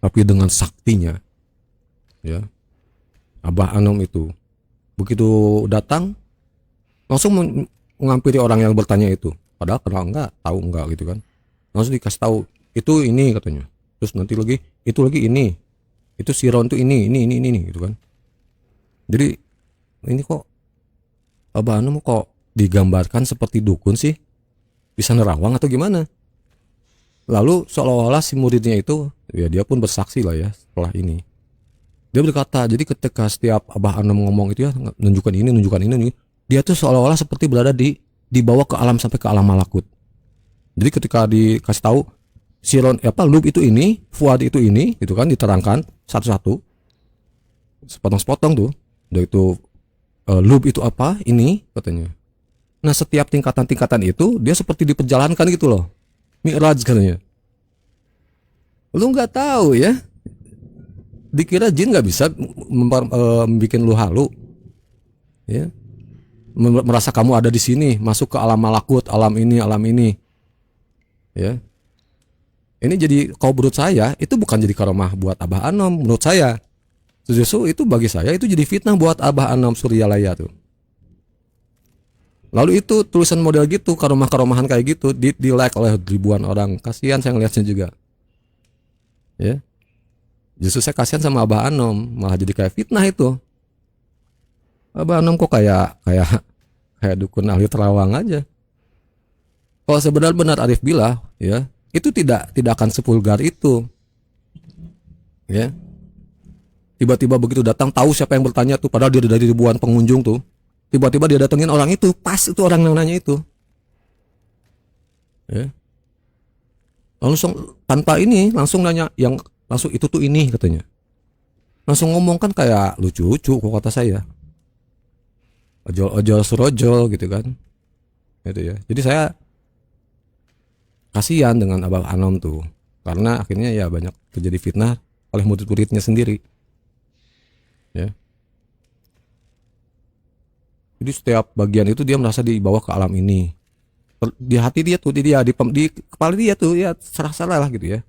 Tapi dengan saktinya ya, Abah Anom itu begitu datang langsung menghampiri orang yang bertanya itu. Padahal kenal enggak, tahu enggak gitu kan. Langsung dikasih tahu, itu ini katanya. Terus nanti lagi itu lagi ini. Itu siron tuh ini gitu kan. Jadi ini kok Abah Anom kok digambarkan seperti dukun sih, bisa nerawang atau gimana? Lalu seolah-olah si muridnya itu ya dia pun bersaksi lah ya setelah ini. Dia berkata, jadi ketika setiap Abah Anom ngomong itu ya, nunjukkan ini, dia tuh seolah-olah seperti berada dibawa ke alam sampai ke alam malakut. Jadi ketika dikasih tahu siron lub itu ini, fuad itu ini, gitu kan, diterangkan satu-satu, sepotong-sepotong tuh. Udah itu lub itu apa? Ini katanya. Nah setiap tingkatan-tingkatan itu dia seperti diperjalankan gitu loh. Mi'raj katanya. Lu nggak tahu ya? Dikira jin nggak bisa bikin lu halu, ya? Merasa kamu ada di sini, masuk ke alam malakut, alam ini, ya. Ini jadi kalau menurut saya itu bukan jadi karomah buat Abah Anom menurut saya. Justru itu bagi saya itu jadi fitnah buat Abah Anom Suryalaya tuh. Lalu itu tulisan model gitu, karomah-karomahan kayak gitu di like oleh ribuan orang. Kasihan saya ngeliatnya juga. Ya. Justru saya kasihan sama Abah Anom, malah jadi kayak fitnah itu. Abah Anom kok kayak dukun ahli terawang aja. Kalau sebenarnya benar Arif Billah, ya, itu tidak akan sepulgar itu. Ya. Tiba-tiba begitu datang tahu siapa yang bertanya tuh, padahal dia dari ribuan pengunjung tuh. Tiba-tiba dia datengin orang itu, pas itu orang yang nanya itu. Ya. Langsung tanpa ini langsung nanya yang langsung itu tuh ini katanya. Langsung ngomong kan kayak lucu-lucu kok kata saya. Ojol-ojol surojol gitu kan. Gitu ya. Jadi saya kasihan dengan Abah Anom tuh. Karena akhirnya ya banyak terjadi fitnah oleh murid-muridnya sendiri. Ya. Jadi setiap bagian itu dia merasa dibawa ke alam ini. Di hati dia tuh, di kepala dia tuh ya salah lah gitu ya.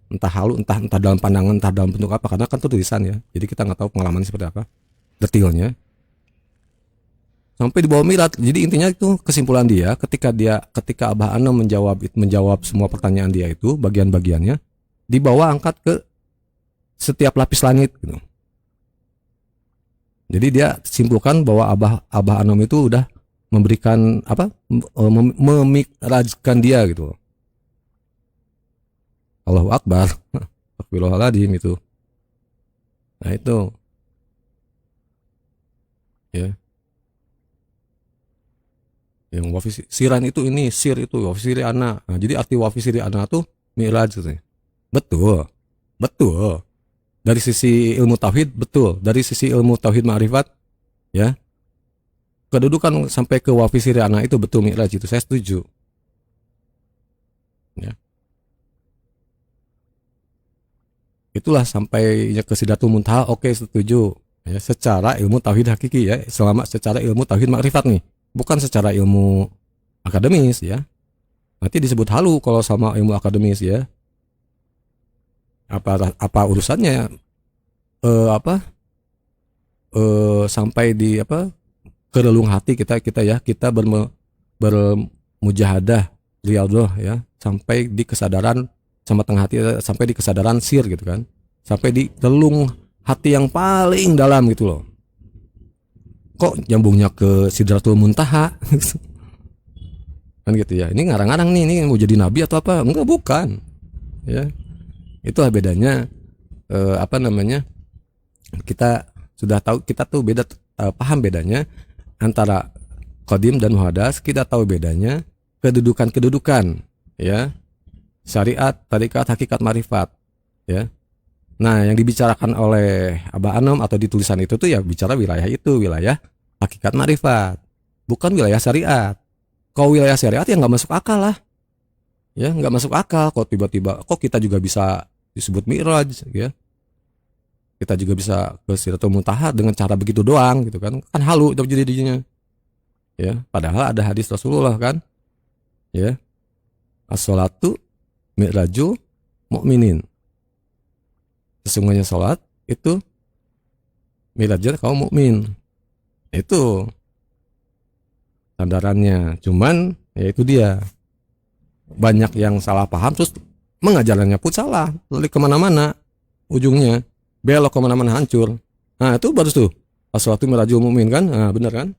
Entah halu, entah dalam pandangan, entah dalam bentuk apa. Karena kan itu tulisan ya. Jadi kita nggak tahu pengalaman seperti apa, detailnya. Sampai di bawah mirat. Jadi intinya itu kesimpulan dia ketika Abah Anom menjawab semua pertanyaan dia itu bagian-bagiannya dibawa angkat ke setiap lapis langit gitu. Jadi dia simpulkan bahwa Abah Anom itu udah memberikan apa memikrajkan dia gitu. Allahu Akbar. Astagfirullahaladzim itu. Nah itu ya. Yang wafisiran itu ini sir itu wafisiri ana. Nah, jadi arti wafisiri ana tuh mi'raj gitu. Betul. Betul. Dari sisi ilmu tauhid betul. Dari sisi ilmu tauhid ma'rifat ya. Kedudukan sampai ke wafisiri ana itu betul mi'raj itu saya setuju. Ya. Itulah sampai ke Sidratul Muntaha oke setuju. Ya, secara ilmu tauhid hakiki ya, selama secara ilmu tauhid makrifat nih, bukan secara ilmu akademis ya. Nanti disebut halu kalau sama ilmu akademis ya. Apa urusannya sampai di ke relung hati kita ya, kita bermujahadah riyadhah ya, sampai di kesadaran sama tengah hati, sampai di kesadaran sir gitu kan, sampai di relung hati yang paling dalam gitu loh. Kok nyambungnya ke Sidratul Muntaha kan gitu ya. Ini ngarang-ngarang nih, ini mau jadi nabi atau apa? Enggak, bukan ya. Itulah bedanya kita sudah tahu, kita tuh beda, paham bedanya antara qadim dan muhadas. Kita tahu bedanya kedudukan ya, syariat, tarikat, hakikat, marifat ya. Nah, yang dibicarakan oleh Abah Anom atau di tulisan itu tuh ya bicara wilayah itu, wilayah hakikat marifat, bukan wilayah syariat. Kalau wilayah syariat ya nggak masuk akal lah, ya nggak masuk akal. Kok tiba-tiba kok kita juga bisa disebut mi'raj, ya kita juga bisa ke Sidratul Muntaha dengan cara begitu doang, gitu kan halu jadinya, ya. Padahal ada hadis Rasulullah kan, ya, as-sholatu mi'rajul mu'minin. Sesungguhnya sholat itu mi'rajnya kaum mukmin. Itu sandarannya. Cuman ya itu dia, banyak yang salah paham terus mengajarannya pun salah, lalu kemana-mana ujungnya belok kemana-mana, hancur. Nah itu baru tuh as-sholatu mi'rajul mu'min kan. Nah bener kan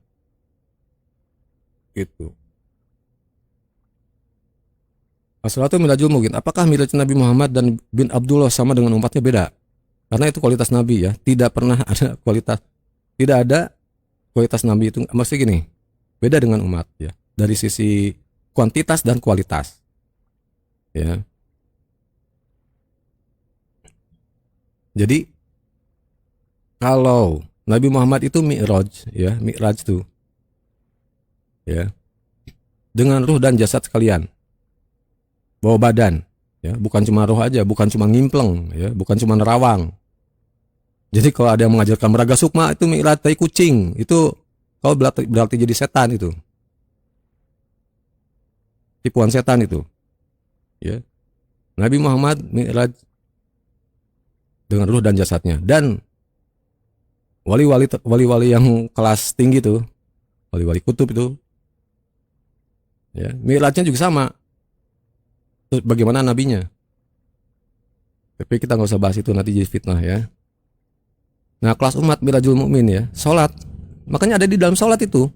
gitu. As-sholatu mi'rajul mu'min. Apakah mi'raj Nabi Muhammad dan bin Abdullah sama dengan umatnya? Beda. Karena itu kualitas Nabi ya, tidak pernah ada tidak ada kualitas Nabi itu, maksudnya gini, beda dengan umat ya, dari sisi kuantitas dan kualitas ya. Jadi kalau Nabi Muhammad itu mi'raj ya, mi'raj itu ya, dengan ruh dan jasad sekalian, bawa badan ya, bukan cuma roh aja, bukan cuma ngimpleng ya, bukan cuma nerawang. Jadi kalau ada yang mengajarkan meraga sukma itu mi'raj tai kucing, itu kalau berarti jadi setan, itu tipuan setan itu ya. Nabi Muhammad mi'raj dengan ruh dan jasadnya. Dan wali-wali yang kelas tinggi tuh, wali-wali kutub itu, ya, mi'rajnya juga sama. Terus bagaimana nabinya? Tapi kita nggak usah bahas itu, nanti jadi fitnah ya. Nah, kelas umat mi'rajul mukmin ya, sholat. Makanya ada di dalam sholat itu.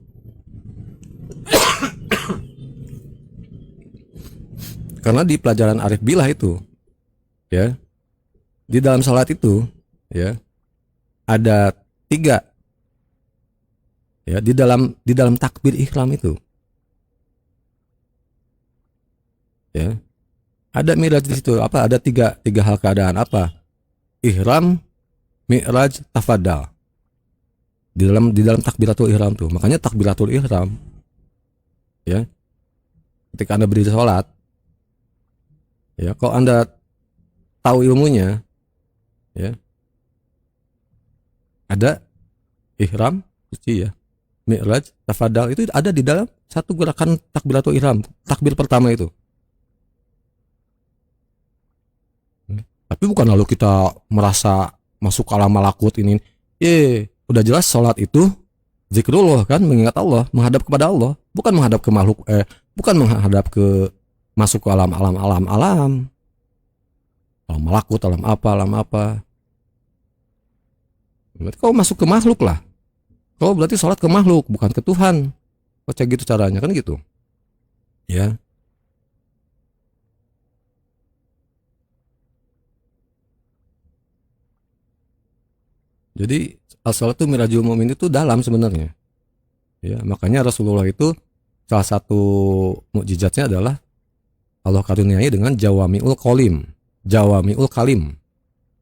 Karena di pelajaran Arif Billah itu, ya, di dalam sholat itu, ya, ada 3, ya, di dalam takbir ihram itu, ya, ada mi'raj di situ. Apa? Ada tiga hal keadaan apa? Ihram, mi'raj, tafadal. Di dalam takbiratul ihram tuh. Makanya takbiratul ihram, ya, ketika Anda berdiri sholat, ya, kalau Anda tahu ilmunya, ya, ada ihram, suci ya, mi'raj, tafadal, itu ada di dalam satu gerakan takbiratul ihram, takbir pertama itu. Tapi bukan lalu kita merasa masuk alam malakut ini. Udah jelas sholat itu zikrullah kan, mengingat Allah, menghadap kepada Allah, bukan menghadap ke makhluk, bukan menghadap ke masuk ke alam malakut, alam apa. Berarti kau masuk ke makhluk lah. Kau berarti sholat ke makhluk, bukan ke Tuhan. Kok kayak gitu caranya kan gitu. Ya. Jadi as-salatu mirajul mu'min itu dalam sebenarnya. Ya, makanya Rasulullah itu salah satu mukjizatnya adalah Allah karuniai dengan jawami'ul qalim, jawami'ul kalim.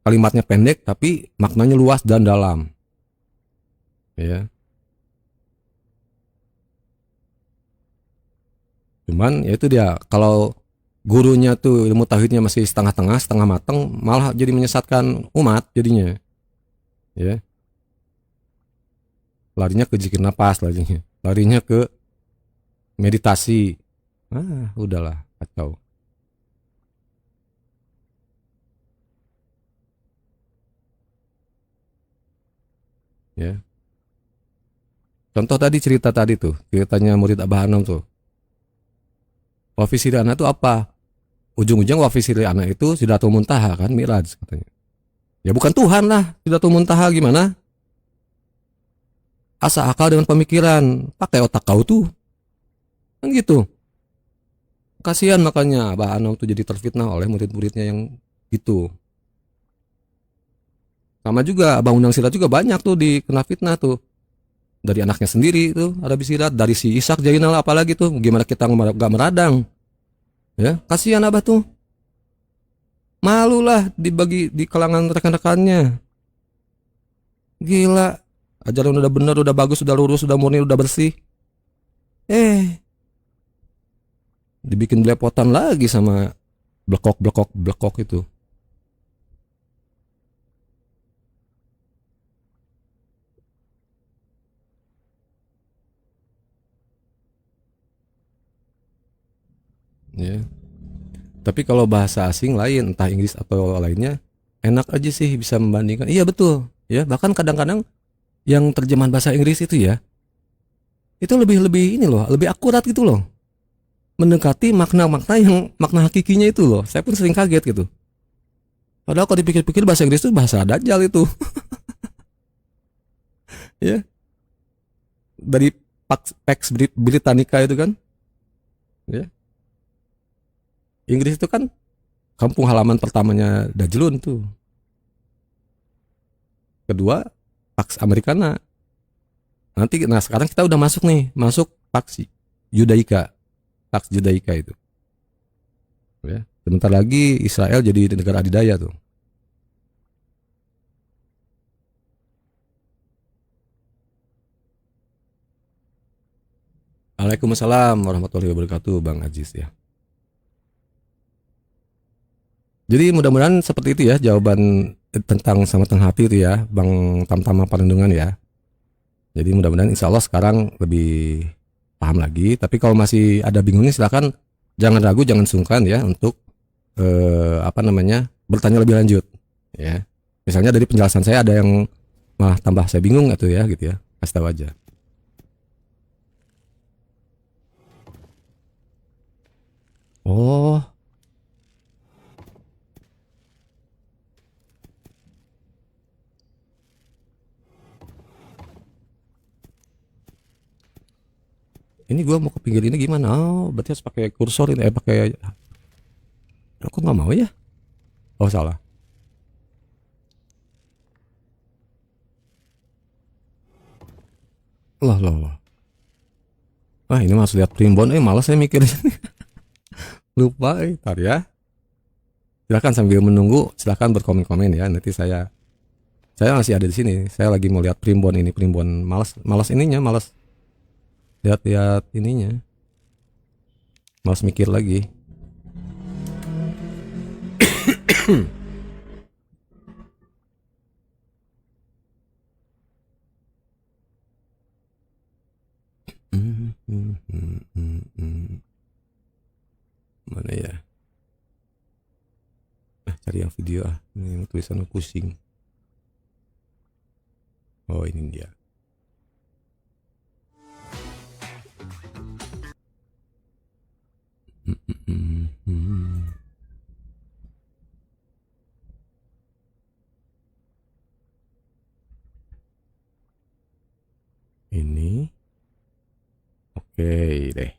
Kalimatnya pendek tapi maknanya luas dan dalam. Ya. Cuman ya itu dia, kalau gurunya tuh ilmu tauhidnya masih setengah-tengah, setengah matang, malah jadi menyesatkan umat jadinya. Ya, larinya ke zikir napas, larinya ke meditasi. Udahlah kacau. Ya, contoh tadi ceritanya murid Abah Anam tuh, wafisiri anak itu apa, ujung-ujung wafisiri anak itu Sidratul Muntaha kan, mi'raj katanya. Ya bukan Tuhan lah, Sidratul Muntaha gimana? Asa akal dengan pemikiran, pakai otak kau tuh. Kan gitu. Kasihan makanya Abah Anam tuh jadi terfitnah oleh murid-muridnya yang gitu. Sama juga Abang Undang Sirat juga banyak tuh dikena fitnah tuh. Dari anaknya sendiri tuh Arabi Sirat, dari si Ishak Jainal apalagi tuh, gimana kita gak meradang. Ya, kasihan Abah tuh. Malulah dibagi di kalangan rekan-rekannya. Gila, ajaran udah bener, udah bagus, udah lurus, udah murni, udah bersih. Dibikin belepotan lagi sama blekok itu. Ya. Tapi kalau bahasa asing lain, entah Inggris atau lainnya, enak aja sih bisa membandingkan. Iya betul, ya. Bahkan kadang-kadang yang terjemahan bahasa Inggris itu ya, itu lebih ini loh, lebih akurat gitu loh. Mendekati makna-makna yang makna hakikinya itu loh. Saya pun sering kaget gitu. Padahal kalau dipikir-pikir bahasa Inggris itu bahasa Dajjal itu. Ya. Dari Pax Britannica itu kan. Ya. Inggris itu kan kampung halaman pertamanya Dajjalun tuh. Kedua, Pax Americana. Nah sekarang kita udah masuk Pax Judaika. Pax Judaika itu. Ya, sebentar lagi Israel jadi negara adidaya tuh. Waalaikumsalam warahmatullahi wabarakatuh, Bang Aziz ya. Jadi mudah-mudahan seperti itu ya jawaban tentang Samatan Hati itu ya, Bang Tamtama Parendungan ya. Jadi mudah-mudahan insya Allah sekarang lebih paham lagi. Tapi kalau masih ada bingungnya silakan jangan ragu, jangan sungkan ya untuk apa namanya, bertanya lebih lanjut ya. Misalnya dari penjelasan saya ada yang malah tambah saya bingung atau ya gitu ya, kasih tahu aja. Oh, ini gua mau ke pinggir ini gimana? Oh, berarti harus pakai kursor ini, pakai, aku nggak mau ya. Oh salah. Loh loh loh. Wah ini mas lihat primbon, malas saya mikir. Lupa, tar ya. Silakan sambil menunggu, silakan berkomen-komen ya. Nanti saya masih ada di sini. Saya lagi mau lihat primbon ini, primbon malas, malas ininya, malas lihat-lihat ininya, malas mikir lagi. Mana ya? Cari yang video ah. Ini yang tulisannya pusing. Oh ini dia. Ini. Oke deh.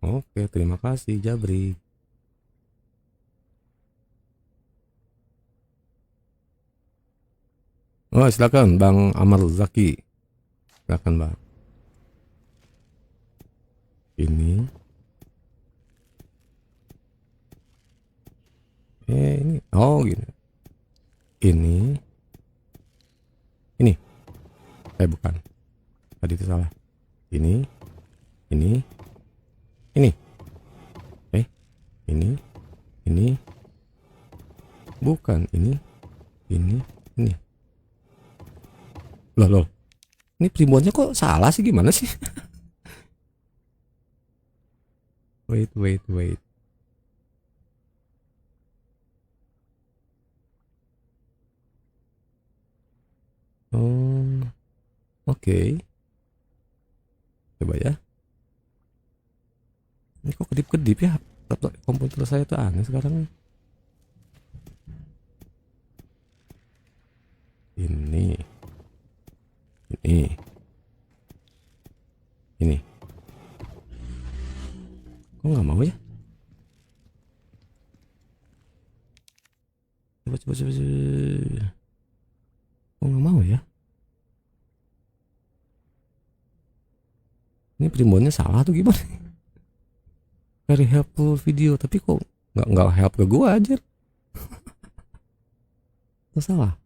Oke, terima kasih Jabri. Oh, silakan Bang Amar Zaki. Silakan Bang. Ini. Ini. Oh, gini. Ini. Ini. Bukan. Tadi itu salah. Ini. Ini. Ini. Ini. Ini. Bukan. Ini. Ini. Ini. Loh. Ini primbonnya kok salah sih, gimana sih? Wait. Oh, oke. Coba ya. Ini kok kedip-kedip ya? Komputer saya tuh aneh sekarang. Ini. Kok nggak mau ya? Coba. Kok nggak mau ya? Ini primbonnya salah tuh gimana? Very helpful video, tapi kok nggak help ke gua aja? Nggak salah.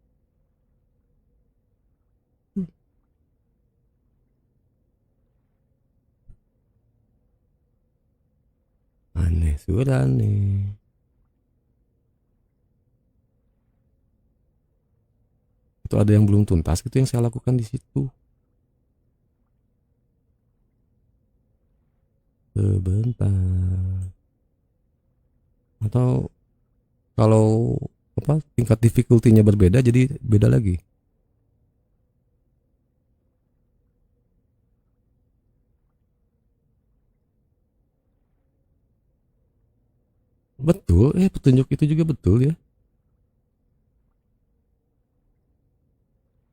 Aneh, sudah aneh. Itu ada yang belum tuntas, itu yang saya lakukan di situ. Sebentar. Atau kalau apa tingkat difficulty-nya berbeda jadi beda lagi. Betul, petunjuk itu juga betul ya.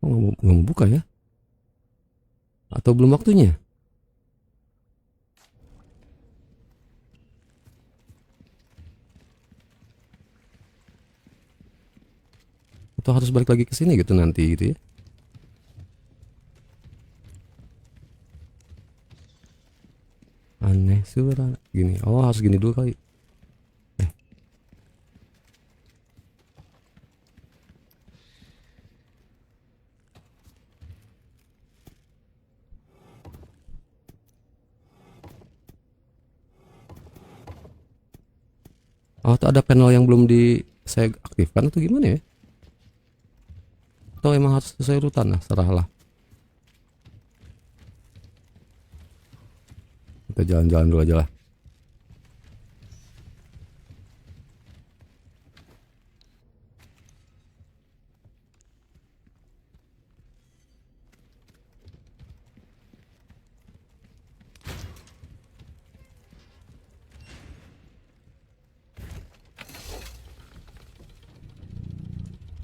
Oh, nggak mau buka ya? Atau belum waktunya? Atau harus balik lagi ke sini gitu nanti gitu ya? Aneh suara gini. Oh harus gini dulu kali. Oh tuh ada panel yang belum saya aktifkan atau gimana ya? Atau emang harus sesuai urutan? Nah serahlah. Kita jalan-jalan dulu aja lah.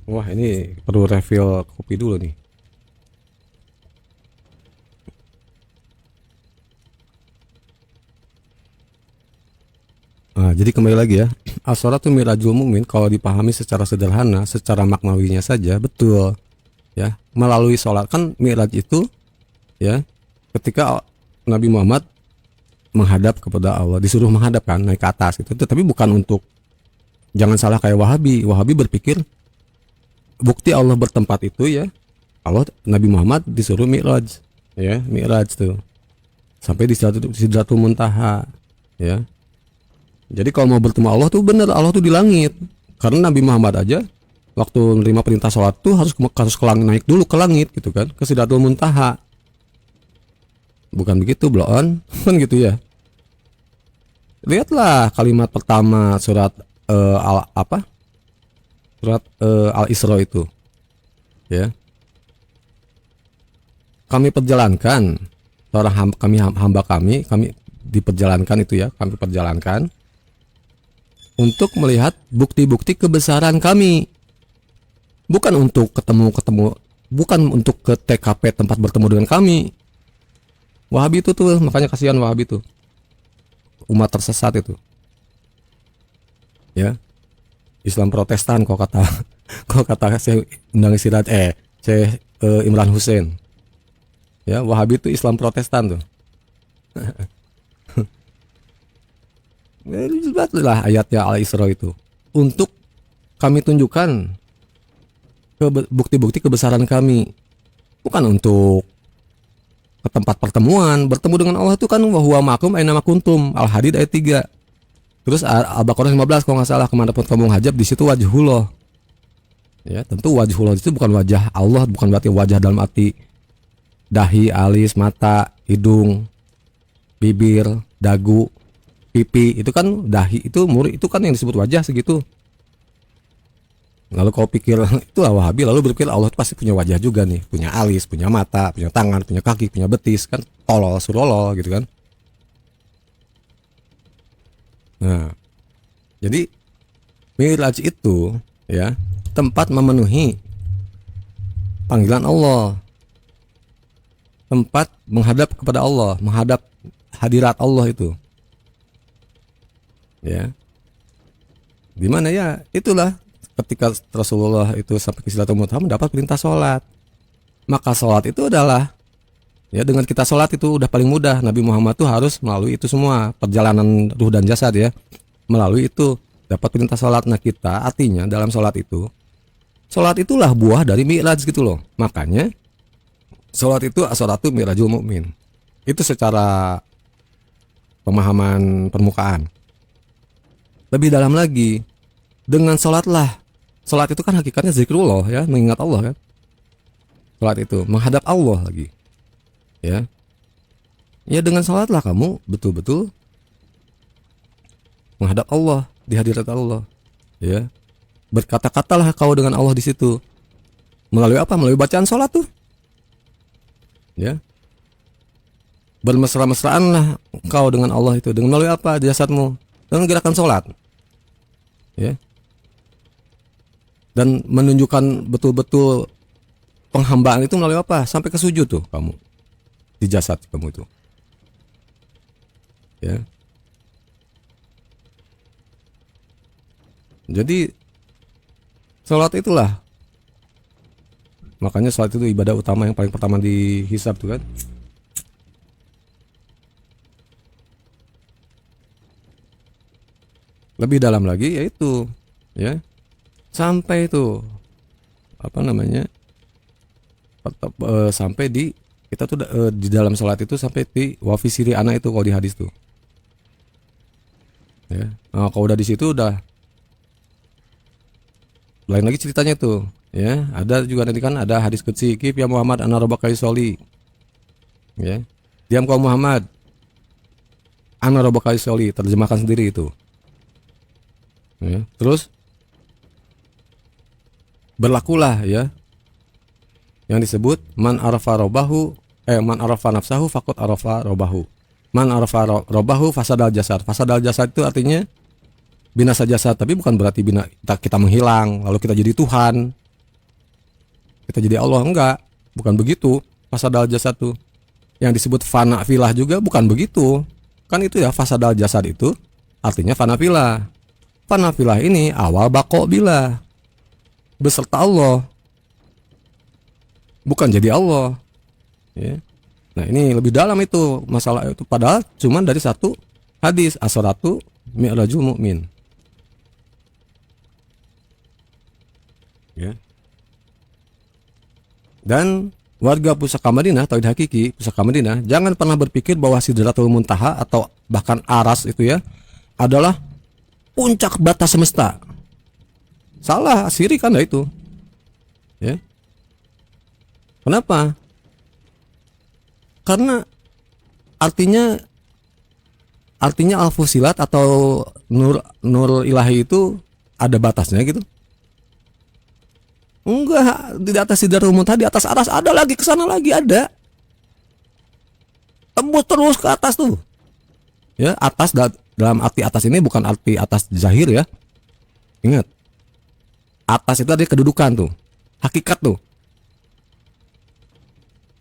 Wah, ini perlu refill kopi dulu nih. Nah, jadi kembali lagi ya. As-sholatu mi'rajul mu'min kalau dipahami secara sederhana, secara maknawinya saja betul. Ya, melalui sholat kan mi'raj itu ya ketika Nabi Muhammad menghadap kepada Allah, disuruh menghadap kan, naik ke atas itu. Tapi bukan untuk, jangan salah kayak Wahabi. Wahabi berpikir bukti Allah bertempat itu ya, Allah Nabi Muhammad disuruh mi'raj, ya, mi'raj tuh. Sampai di Sidratul Muntaha, ya. Jadi kalau mau bertemu Allah tuh bener, Allah tuh di langit. Karena Nabi Muhammad aja waktu menerima perintah sholat tuh harus ke langit, naik dulu ke langit gitu kan, ke Sidratul Muntaha. Bukan begitu, bloon, kan gitu ya. Lihatlah kalimat pertama surat surat Al-Isra itu, ya. Kami perjalankan hamba kami diperjalankan itu ya, kami perjalankan untuk melihat bukti-bukti kebesaran kami. Bukan untuk ketemu, bukan untuk ke TKP tempat bertemu dengan kami. Wahabi itu tuh, makanya kasihan Wahabi tuh. Umat tersesat itu. Ya. Islam Protestan kok kata Syekh Undang Sirat Syekh Imran Hussein. Ya, Wahabi itu Islam Protestan tuh. Lihatlah ayatnya Al-Isra itu. Untuk kami tunjukkan bukti-bukti kebesaran kami. Bukan untuk ke tempat pertemuan. Bertemu dengan Allah itu kan wa huwa ma'akum aina ma kuntum. Al-Hadid ayat 3. Terus Al-Baqarah 15 kalau nggak salah, kemanapun kamu menghadap di situ wajhullah. Ya, tentu wajhullah itu bukan wajah Allah, bukan berarti wajah dalam arti dahi, alis, mata, hidung, bibir, dagu, pipi. Itu kan dahi, itu murid, itu kan yang disebut wajah segitu. Lalu kau pikir itulah Wahabi, lalu berpikir Allah itu pasti punya wajah juga nih, punya alis, punya mata, punya tangan, punya kaki, punya betis, kan tolol surolol gitu kan. Nah, jadi Mi'raj itu ya tempat memenuhi panggilan Allah, tempat menghadap kepada Allah, menghadap hadirat Allah itu, ya. Dimana ya itulah ketika Rasulullah itu sampai ke Sidratul Muntaha mendapat perintah sholat, maka sholat itu adalah ya, dengan kita sholat itu udah paling mudah. Nabi Muhammad tuh harus melalui itu semua, perjalanan ruh dan jasad ya, melalui itu dapat perintah sholat. Nah kita artinya dalam sholat itulah buah dari mi'raj gitu loh. Makanya sholat itu as-sholatu mi'rajul mu'min. Itu secara pemahaman permukaan. Lebih dalam lagi, dengan sholatlah. Sholat itu kan hakikatnya zikrullah ya, mengingat Allah kan. Sholat itu menghadap Allah lagi. Ya, ya dengan sholatlah kamu betul-betul menghadap Allah, di hadirat Allah. Ya, berkata-katalah kau dengan Allah di situ. Melalui apa? Melalui bacaan sholat tuh. Ya, bermesra-mesraanlah kau dengan Allah itu. Dengan melalui apa? Jasadmu, dengan gerakan sholat. Ya, dan menunjukkan betul-betul penghambaan itu melalui apa? Sampai ke sujud tuh kamu. Di jasad kamu itu, ya. Jadi sholat itulah, makanya sholat itu ibadah utama yang paling pertama dihisab tuh kan. Lebih dalam lagi yaitu, ya, sampai itu apa namanya, sampai di kita tuh di dalam sholat itu sampai di wafisiri anak itu kalau di hadis tuh, ya. Nah, kalau udah di situ udah lain lagi ceritanya tuh, ya. Ada juga nanti kan ada hadis qudsi, kif ya Muhammad ana rabbaka yusolli, ya. Diam kau Muhammad, ana rabbaka yusolli, terjemahkan sendiri itu, ya. Terus berlakulah ya yang disebut man arafa robahu, man arafa nafsahu faqad arafa robahu, man arafa robahu fasadal jasad. Fasadal jasad itu artinya binasa jasad, tapi bukan berarti kita menghilang lalu kita jadi Tuhan, kita jadi Allah. Enggak, bukan begitu. Fasadal jasad tuh yang disebut fana filah juga bukan begitu. Kan itu ya, fasadal jasad itu artinya fana filah. Fana filah ini awal bako bila beserta Allah, bukan jadi Allah ya. Nah ini lebih dalam itu masalah itu, padahal cuman dari satu hadis, as-salatu mi'rajul mu'min ya. Dan warga Pusaka Madinah, tauhid hakiki Pusaka Madinah, jangan pernah berpikir bahwa Sidratul Muntaha atau bahkan Aras itu ya adalah puncak batas semesta. Salah, syirik kan itu. Ya. Kenapa? Karena artinya al-fusilat atau nur ilahi itu ada batasnya gitu. Enggak, di atas Sidratul Muntaha, di atas Aras ada lagi, ke sana lagi ada. Tembus terus ke atas tuh. Ya, atas dalam arti atas ini bukan arti atas zahir ya. Ingat. Atas itu ada kedudukan tuh. Hakikat tuh.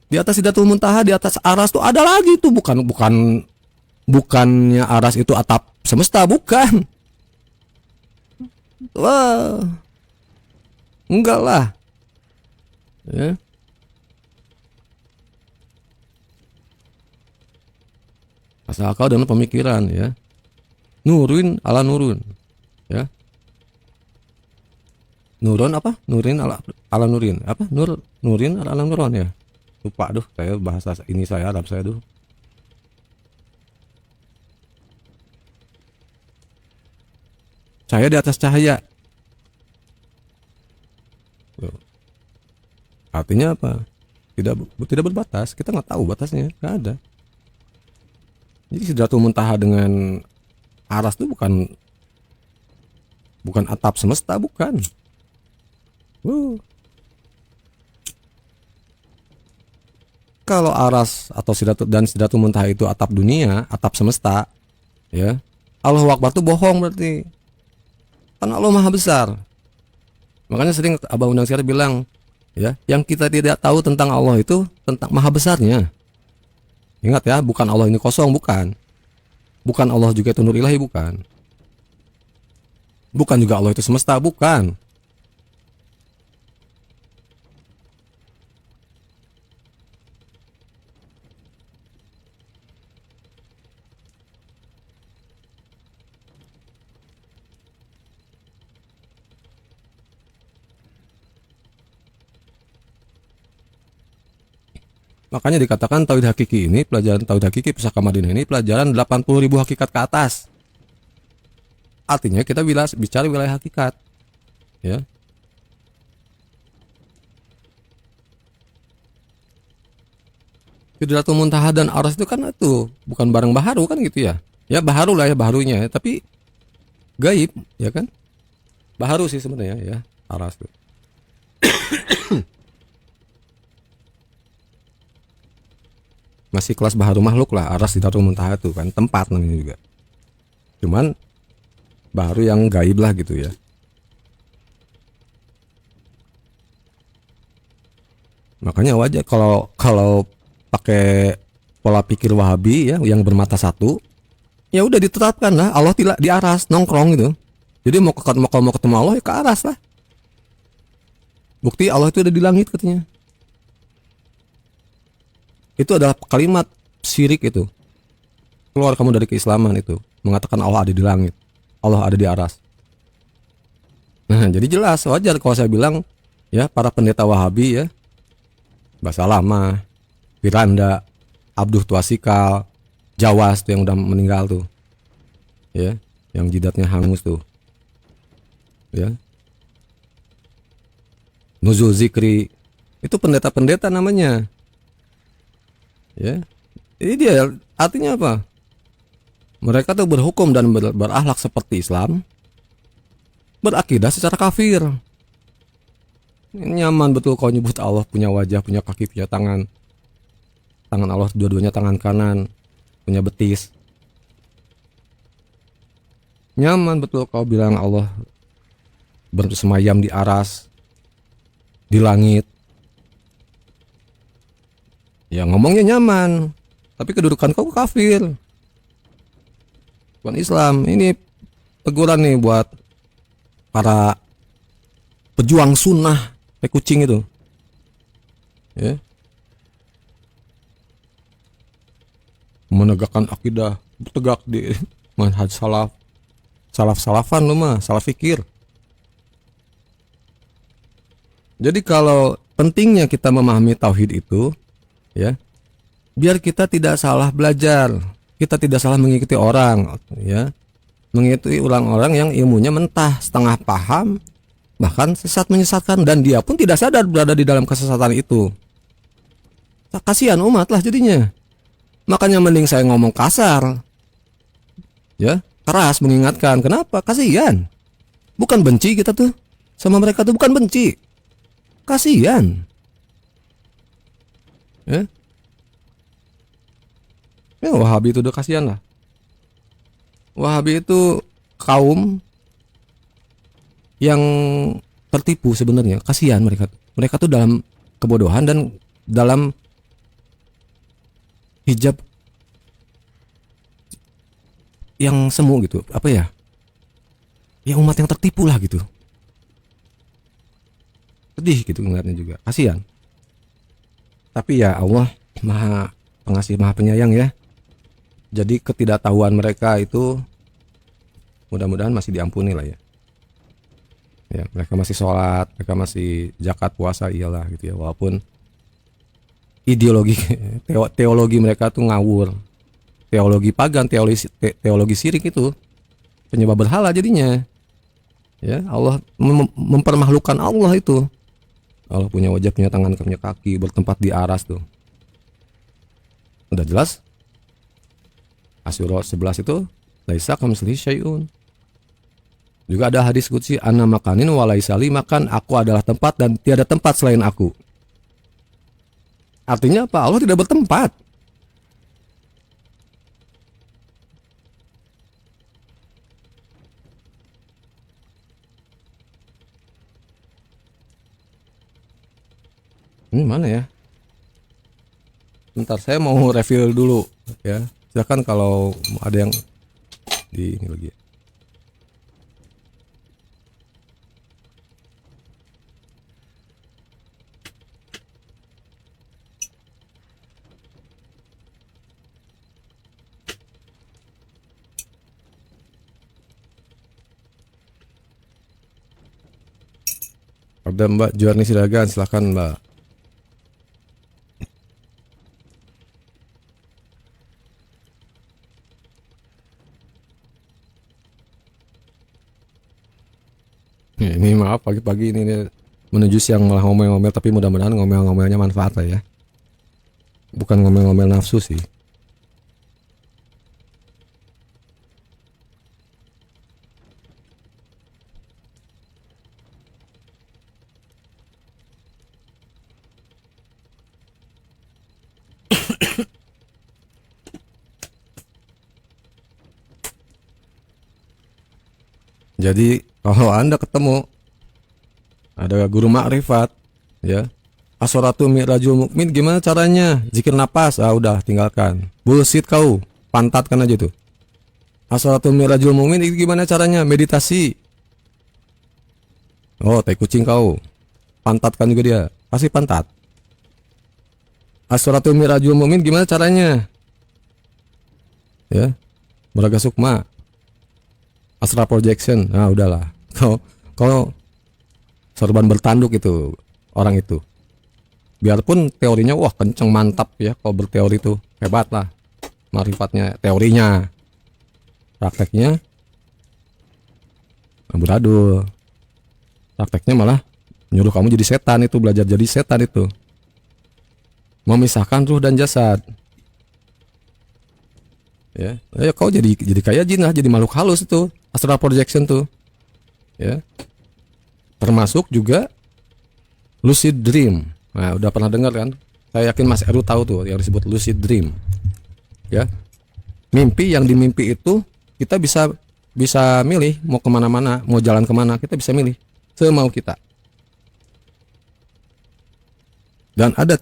Di atas Sidratul Muntaha, di atas Aras tuh ada lagi tuh, bukannya Aras itu atap semesta, bukan. Wah. Enggak lah. Ya. Asal akal dan pemikiran ya. Nurin ala nurun. Ya. Nurun apa? Nurin ala nurin. Apa? Nurin ala nurun ya. Lupa aduh, saya bahasa ini saya Arab saya dulu. Cahaya di atas cahaya. Artinya apa? Tidak berbatas. Kita nggak tahu batasnya, nggak ada. Jadi Sidratul Muntaha dengan Aras itu bukan atap semesta, bukan. Kalau Aras atau Sidratul Muntaha itu atap dunia, atap semesta, ya. Allahu Akbar itu bohong berarti. Kan Allah Maha Besar. Makanya sering Abah Undang Siar bilang, ya, yang kita tidak tahu tentang Allah itu tentang Maha Besarnya. Ingat ya, bukan Allah ini kosong, bukan. Bukan Allah juga itu nur ilahi, bukan. Bukan juga Allah itu semesta, bukan. Makanya dikatakan tauhid hakiki ini, pelajaran tauhid hakiki Pusaka Madinah ini pelajaran 80.000 hakikat ke atas. Artinya kita bicara wilayah hakikat. Ya. Sidratul Muntaha dan Aras itu kan itu bukan barang baharu kan gitu ya. Ya baharu lah ya, baharunya, tapi gaib ya kan. Baharu sih sebenarnya ya, Aras itu. Masih kelas baharu makhluk lah, Aras Sidratul Muntaha itu kan tempat namanya juga. Cuman baharu yang gaib lah gitu ya. Makanya wajar kalau pakai pola pikir Wahabi ya yang bermata satu, ya udah ditetapkan lah Allah tidak di Aras, nongkrong gitu. Jadi mau ketemu Allah ya ke Aras lah. Bukti Allah itu ada di langit katanya. Itu adalah kalimat syirik itu. Keluar kamu dari keislaman itu. Mengatakan Allah ada di langit, Allah ada di Aras. Nah jadi jelas wajar kalau saya bilang ya para pendeta Wahabi ya, Bahasa Lama, Piranda, Abduh Tuasikal, Jawas tuh yang udah meninggal tuh. Ya, yang jidatnya hangus tuh. Ya. Nuzul Zikri. Itu pendeta-pendeta namanya. Ya. Ini dia artinya apa? Mereka tuh berhukum dan berakhlak seperti Islam, berakidah secara kafir. Nyaman betul kau nyebut Allah punya wajah, punya kaki, punya tangan. Tangan Allah dua-duanya tangan kanan, punya betis. Nyaman betul kau bilang Allah bersemayam di Aras, di langit, Ya ngomongnya nyaman, tapi kedudukan kau kafir, bukan Islam. Ini teguran nih buat para pejuang sunnah, kayak kucing itu. Ya, menegakkan akidah, bertegak di manhaj salaf, salafan lu mah, salah fikir. Jadi kalau pentingnya kita memahami tauhid itu, ya, biar kita tidak salah belajar, kita tidak salah mengikuti orang, ya, mengikuti orang-orang yang ilmunya mentah, setengah paham, bahkan sesat menyesatkan, dan dia pun tidak sadar berada di dalam kesesatan itu. Kasihan umat lah jadinya. Makanya mending saya ngomong kasar, ya, keras mengingatkan. Kenapa? Kasihan. Bukan benci kita tuh sama mereka tuh, bukan benci. Kasihan. Ya. Ya, Wahabi itu udah kasihan lah. Wahabi itu kaum yang tertipu sebenarnya. Kasihan mereka. Mereka tuh dalam kebodohan dan dalam hijab yang semu gitu. Apa ya? Ya umat yang tertipu lah gitu. Sedih gitu ngeliatnya juga. Kasihan. Tapi ya Allah Maha Pengasih, Maha Penyayang ya. Jadi ketidaktahuan mereka itu mudah-mudahan masih diampuni lah ya. Ya, mereka masih sholat, mereka masih zakat, puasa, iyalah gitu ya. Walaupun ideologi teologi mereka tuh ngawur. Teologi pagan, teologi syirik itu penyembah berhala jadinya. Ya, Allah mempermahlukkan Allah itu. Allah punya wajah, punya tangan, punya kaki, bertempat di aras tuh. Udah jelas? Asyura 11 itu laisa kamitslihi syai'un. Juga ada hadis qudsi, ana makanin wa laisa li makan, aku adalah tempat dan tiada tempat selain aku. Artinya apa? Allah tidak bertempat. Ini mana ya? Bentar, saya mau review dulu ya. Silakan kalau ada yang di ini lagi. Ada Mbak Juarni Silagan, silakan Mbak. Ini maaf pagi-pagi ini menuju siang malah ngomel-ngomel, tapi mudah-mudahan ngomel-ngomelnya manfaat lah ya. Bukan ngomel-ngomel nafsu sih. Jadi kalau Anda ketemu ada guru makrifat ya, as-salatu mi'rajul mukmin, gimana caranya? Zikir napas, udah tinggalkan. Bullshit kau, pantatkan aja tuh. As-salatu mi'rajul mukmin itu gimana caranya? Meditasi. Oh, tai kucing kau. Pantatkan juga dia. Kasih pantat. As-salatu mi'rajul mukmin gimana caranya? Ya. Meraga sukma. Astral projection. Nah, udahlah. Kalau sorban bertanduk itu orang itu. Biarpun teorinya wah kenceng mantap ya, kalau berteori itu hebat lah. Marifatnya, teorinya. Prakteknya amburadul. Prakteknya malah nyuruh kamu jadi setan itu, belajar jadi setan itu. Memisahkan ruh dan jasad. Ya, kau jadi kayak jin lah, jadi makhluk halus itu. Astral projection tuh. Ya. Termasuk juga lucid dream. Nah, udah pernah dengar kan? Saya yakin Mas Eru tahu tuh yang disebut lucid dream. Ya. Mimpi, yang dimimpi itu kita bisa milih mau kemana-mana, mau jalan kemana, kita bisa milih semau kita. Dan ada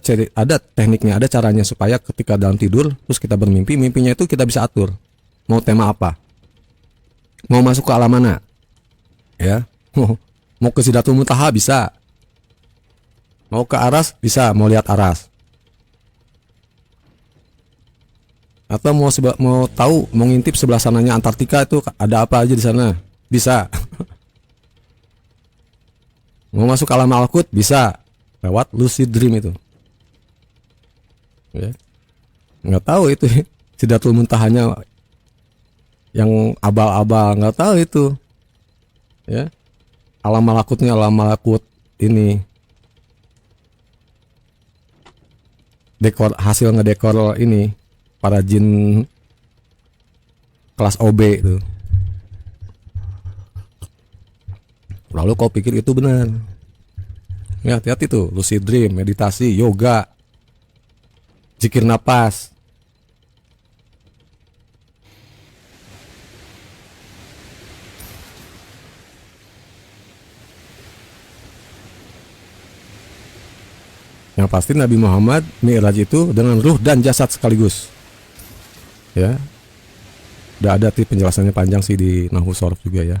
tekniknya, ada caranya supaya ketika dalam tidur terus kita bermimpi, mimpinya itu kita bisa atur. Mau tema apa? Mau masuk ke alam mana? Ya. Mau ke Sidratul Muntaha bisa. Mau ke Aras bisa, mau lihat Aras. Atau mau tahu, mau ngintip sebelah sananya Antartika itu ada apa aja di sana? Bisa. Mau masuk ke alam malakut bisa lewat lucid dream itu. Ya. Nggak tahu itu Sidratul Muntahanya yang abal-abal, nggak tahu itu. Ya. Alam malakutnya alam malakut ini. Hasil ngedekor ini para jin kelas OB itu. Lalu kau pikir itu benar? Ya, hati-hati tuh, lucid dream, meditasi, yoga, zikir napas. Yang pasti Nabi Muhammad Mi'raj itu dengan ruh dan jasad sekaligus. Ya. Udah ada penjelasannya panjang sih di Nahwu Shorof juga ya.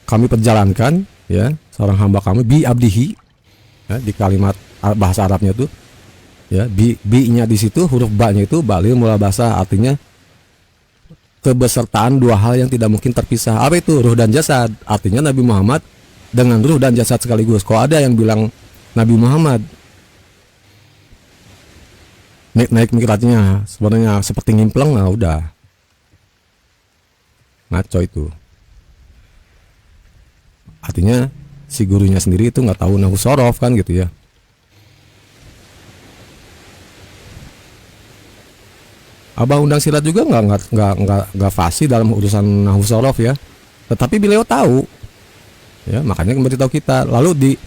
Kami perjalankan ya seorang hamba kami bi abdihi ya, di kalimat bahasa Arabnya itu ya bi-nya di situ, huruf ba-nya itu balil mula bahasa, artinya kebesertaan dua hal yang tidak mungkin terpisah. Apa itu? Ruh dan jasad. Artinya Nabi Muhammad dengan ruh dan jasad sekaligus. Kalau ada yang bilang Nabi Muhammad naik mikrajnya sebenarnya seperti ngimpleng, nah udah ngaco itu. Artinya si gurunya sendiri itu nggak tahu Nahwu Shorof kan gitu ya. Abah Undang Silat juga nggak fasih dalam urusan Nahwu Shorof ya. Tetapi beliau tahu, ya makanya memberitahu kita. Lalu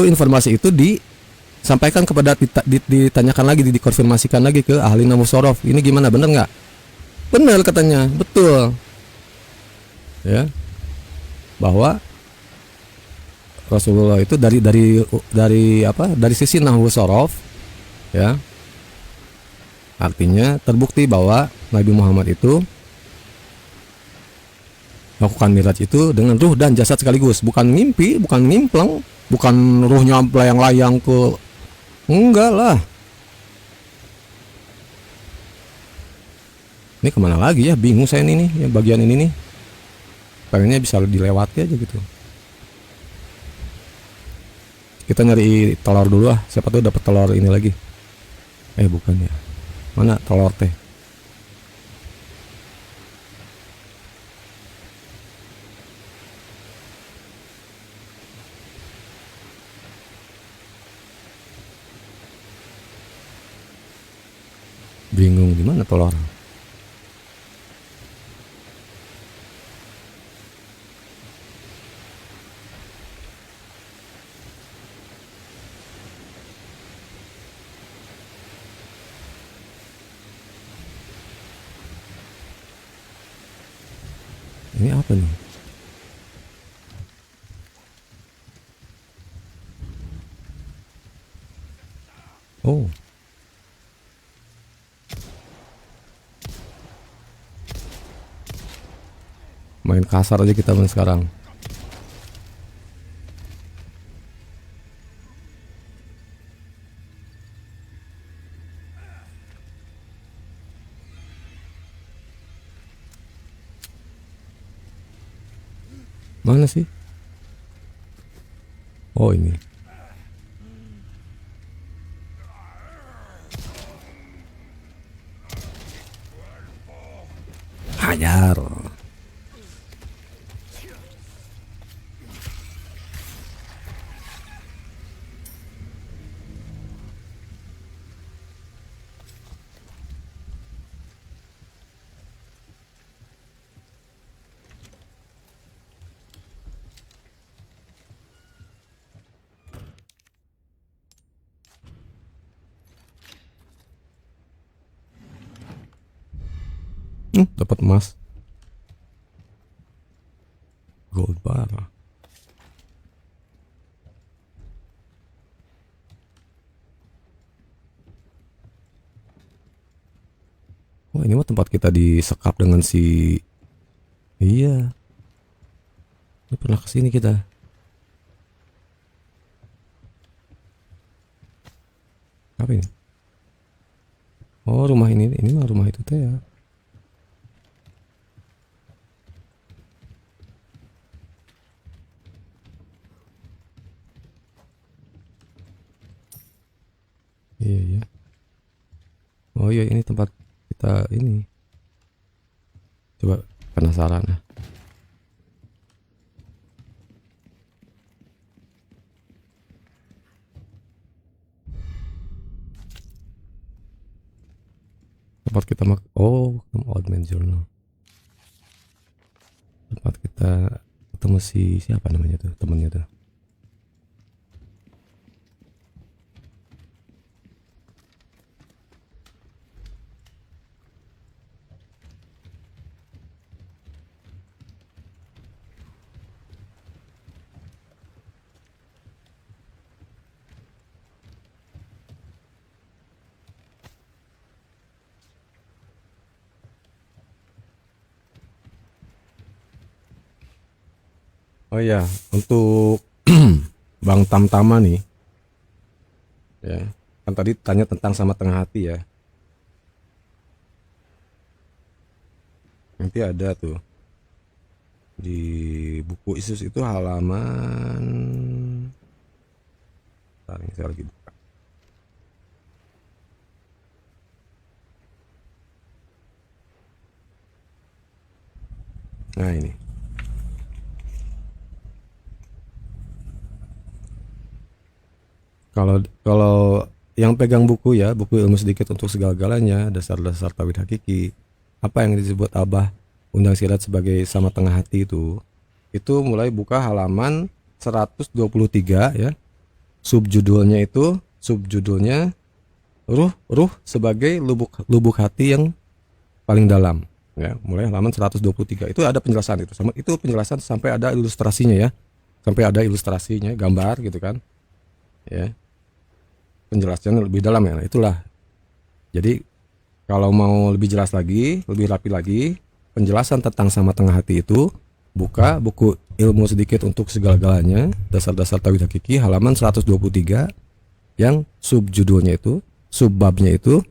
informasi itu disampaikan kepada ditanyakan lagi, dikonfirmasikan lagi ke ahli Nahwu Shorof. Ini gimana, bener nggak? Bener katanya, betul. Ya, bahwa Rasulullah itu dari sisi Nahwu Shorof ya, artinya terbukti bahwa Nabi Muhammad itu melakukan Mi'raj itu dengan ruh dan jasad sekaligus, bukan mimpi, bukan ngimpleng, bukan ruhnya layang-layang ke, enggak lah. Ini kemana lagi ya, bingung saya ini nih, yang bagian ini nih pengennya bisa dilewati aja gitu. Kita nyari telur dulu ah, siapa tuh dapat telur ini lagi. Bukan ya, mana telur teh? Bingung di mana telur? Ini apa nih? Oh. Main kasar aja kita sekarang. Mana sih? Oh ini. Hajar. Dapat emas. Gold bar. Oh ini mah tempat kita disekap dengan si. Iya, ini pernah kesini kita. Apa ini? Oh rumah ini mah rumah itu teh ya. Iya iya. Oh iya ini tempat kita ini. Coba penasaran ya. Tempat kita oh old man journal. Tempat kita ketemu si siapa namanya tuh temennya tuh. Oh iya untuk Bang Tamtama nih ya. Kan tadi tanya tentang sama tengah hati ya. Nanti ada tuh di buku Isus itu halaman. Bentar, ini saya lagi buka. Nah ini. Kalau kalau yang pegang buku ya, buku ilmu sedikit untuk segala-galanya, dasar-dasar tauhid hakiki. Apa yang disebut Abah Undang Silat sebagai sama tengah hati itu mulai buka halaman 123 ya. Subjudulnya ruh sebagai lubuk hati yang paling dalam ya. Mulai halaman 123 itu ada penjelasan itu penjelasan sampai ada ilustrasinya ya. Sampai ada ilustrasinya, gambar gitu kan. Ya. Penjelasannya lebih dalam ya. Nah, itulah. Jadi kalau mau lebih jelas lagi, lebih rapi lagi, penjelasan tentang sama tengah hati itu buka buku ilmu sedikit untuk segala-galanya, dasar-dasar tauhid hakiki halaman 123 yang subjudulnya itu, subbabnya itu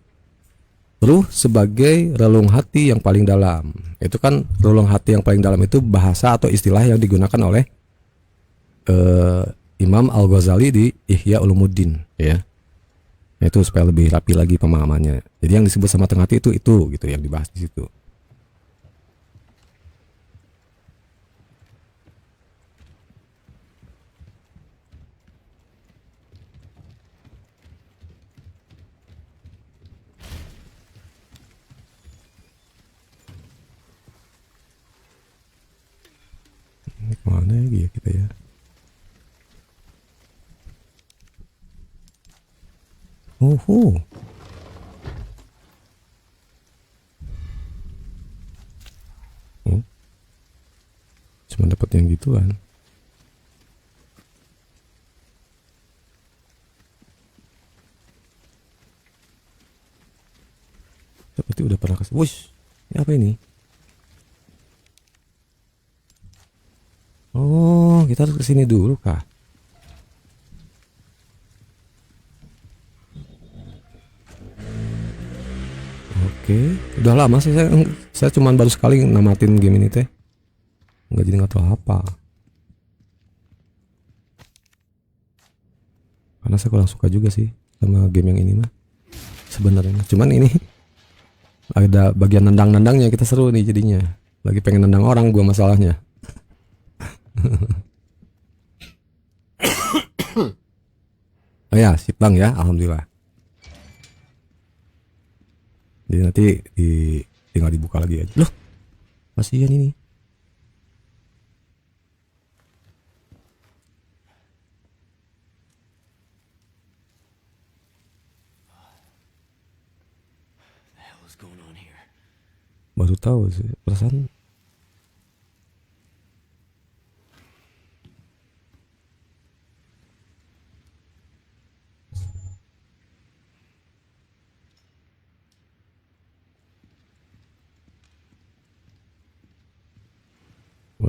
ruh sebagai relung hati yang paling dalam. Itu kan relung hati yang paling dalam itu bahasa atau istilah yang digunakan oleh eh, Imam Al-Ghazali di Ihya Ulumuddin ya. Nah, itu supaya lebih rapi lagi pemahamannya. Jadi yang disebut sama tengah hati itu gitu yang dibahas di situ. Ini kemana lagi ya kita ya? Oh. Oh, cuma dapat yang gituan. Seperti udah pernah kasih. Wush, ini apa ini? Oh, kita harus kesini dulu kah? Oke, udah lama sih saya cuman baru sekali namatin game ini teh. Nggak jadi nggak tahu apa. Karena saya kurang suka juga sih sama game yang ini mah. Sebenarnya. Cuman ini ada bagian nendang-nendangnya kita seru nih jadinya. Lagi pengen nendang orang gua masalahnya. Oh ya, sip bang ya, alhamdulillah. Jadi nanti tinggal dibuka lagi aja. Loh, kasihan ini. Baru tahu sih, perasaan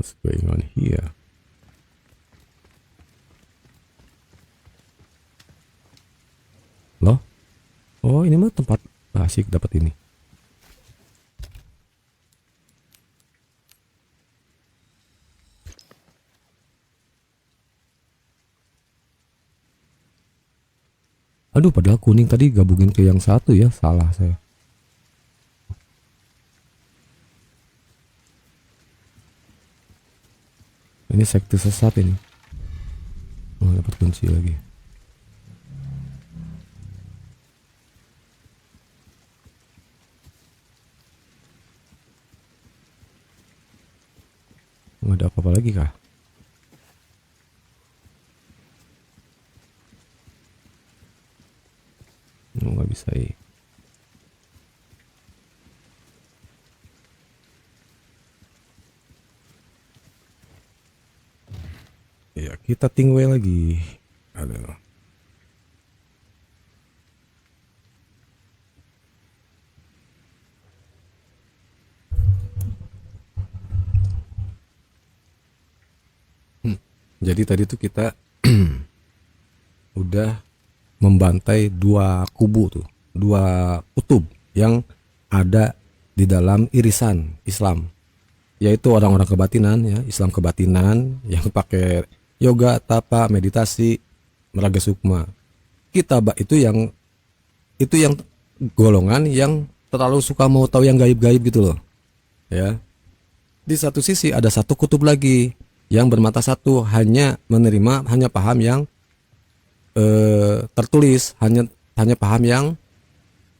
What's going on here? Loh? Oh, ini mah tempat asik dapat ini. Aduh, padahal kuning tadi gabungin ke yang satu ya, salah saya. Ini sekte sesat ini. Oh, dapat kunci lagi. Nggak ada apa-apa lagi kah? Nggak bisa ya. Ya, kita tinggal lagi. Aduh. Jadi tadi tuh kita udah membantai dua kubu tuh, dua kutub yang ada di dalam irisan Islam, yaitu orang-orang kebatinan ya, Islam kebatinan yang pakai yoga, tapa, meditasi, meraga sukma. Kita itu yang golongan yang terlalu suka mau tahu yang gaib-gaib gitu loh. Ya. Di satu sisi ada satu kutub lagi yang bermata satu, hanya paham yang tertulis, hanya paham yang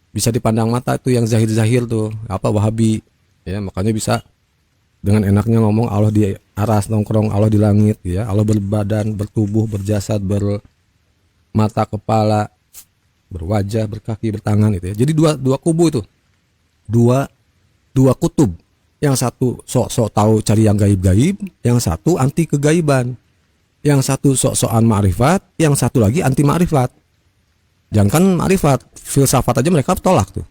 bisa dipandang mata, itu yang zahir-zahir tuh, apa Wahabi. Ya, makanya bisa dengan enaknya ngomong Allah di aras nongkrong, Allah di langit ya, Allah berbadan, bertubuh, berjasad, bermata, kepala, berwajah, berkaki, bertangan itu ya. Jadi dua kubu itu. Dua kutub. Yang satu sok-sok tahu cari yang gaib-gaib, yang satu anti kegaiban. Yang satu sok-sokan ma'rifat, yang satu lagi anti ma'rifat. Jangankan ma'rifat, filsafat aja mereka tolak tuh.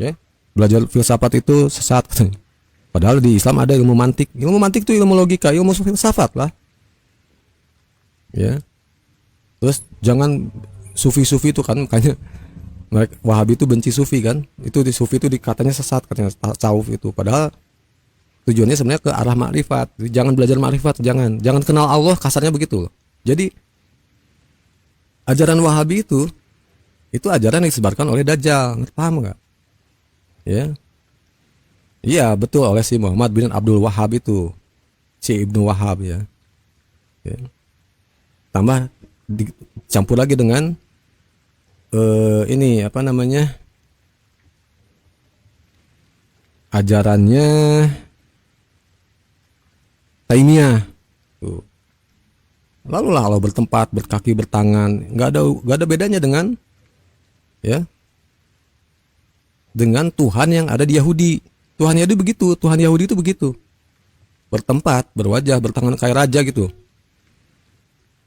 Ya, belajar filsafat itu sesat katanya. Padahal di Islam ada ilmu mantik. Ilmu mantik itu ilmu logika, ilmu filsafat lah. Ya. Terus jangan sufi-sufi itu kan, makanya mereka Wahabi itu benci sufi kan. Itu di sufi itu dikatanya sesat, katanya tasawuf itu. Padahal tujuannya sebenarnya ke arah makrifat. Jangan belajar makrifat, jangan kenal Allah, kasarnya begitu loh. Jadi ajaran Wahabi itu ajaran yang disebarkan oleh Dajjal, paham nggak? Ya, iya betul, oleh si Muhammad bin Abdul Wahhab itu, si Ibnu Wahhab ya. Tambah dicampur lagi dengan ini apa namanya, ajarannya Taimiyah tuh. Lalu lah Allah bertempat, berkaki, bertangan, nggak ada bedanya dengan dengan Tuhan yang ada di Yahudi. Tuhan Yahudi begitu, Tuhan Yahudi itu begitu, bertempat, berwajah, bertangan kayak raja gitu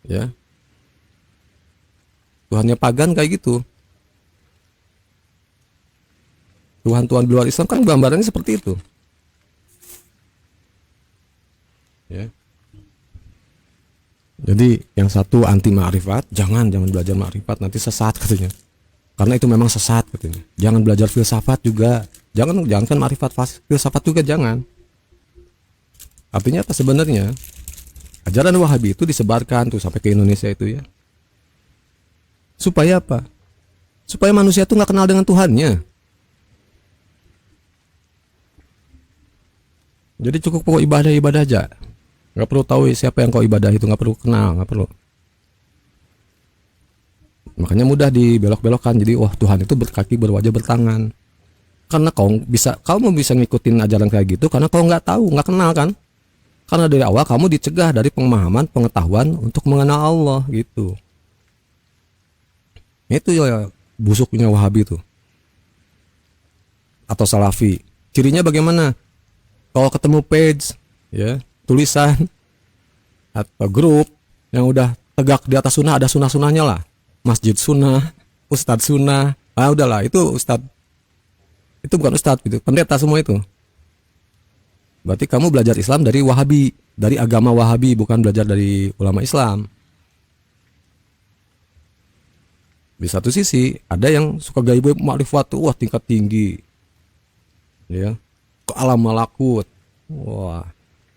ya. Tuhannya pagan kayak gitu. Tuhan-Tuhan di luar Islam kan gambarannya seperti itu. Ya. Jadi yang satu anti ma'rifat, jangan belajar ma'rifat, nanti sesat katanya. Karena itu memang sesat katanya. Jangan belajar filsafat juga. Jangan kan ma'rifat, filsafat juga jangan. Artinya apa sebenarnya? Ajaran Wahabi itu disebarkan tuh sampai ke Indonesia itu ya. Supaya apa? Supaya manusia tuh nggak kenal dengan Tuhannya. Jadi cukup pokok ibadah aja. Nggak perlu tahu siapa yang kau ibadah itu, nggak perlu kenal, nggak perlu. Makanya mudah dibelok-belokkan. Jadi wah, Tuhan itu berkaki, berwajah, bertangan. Karena kamu bisa ngikutin ajaran kayak gitu karena kau nggak tahu, nggak kenal kan. Karena dari awal kamu dicegah dari pemahaman, pengetahuan untuk mengenal Allah gitu. Itu ya busuknya Wahabi itu atau Salafi. Cirinya bagaimana? Kalau ketemu page ya, tulisan atau grup yang udah tegak di atas sunnah, ada sunnah-sunnahnya lah. Masjid sunnah, ustadz sunnah. Ah udahlah, itu ustadz. Itu bukan ustadz gitu, pendeta semua itu. Berarti kamu belajar Islam dari Wahabi, dari agama Wahabi, bukan belajar dari ulama Islam. Di satu sisi ada yang suka gaib makrifat tuh, wah tingkat tinggi, ya, ke alam malakut, wah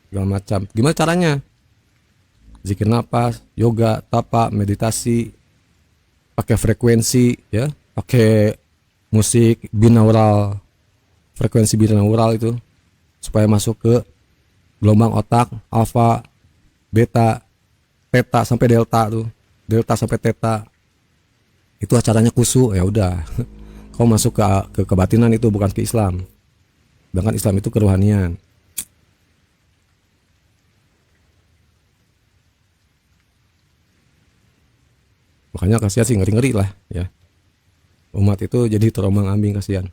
segala macam. Gimana caranya? Zikir napas, yoga, tapa, meditasi, pakai frekuensi, ya, pakai musik binaural, frekuensi binaural itu supaya masuk ke gelombang otak alfa, beta, theta sampai delta tuh, delta sampai theta. Itu acaranya kusu, ya udah. Kau masuk ke kebatinan, itu bukan ke Islam. Bahkan Islam itu kerohanian. Makanya kasihan sih, ngeri-ngeri lah ya. Umat itu jadi terombang-ambing, kasihan.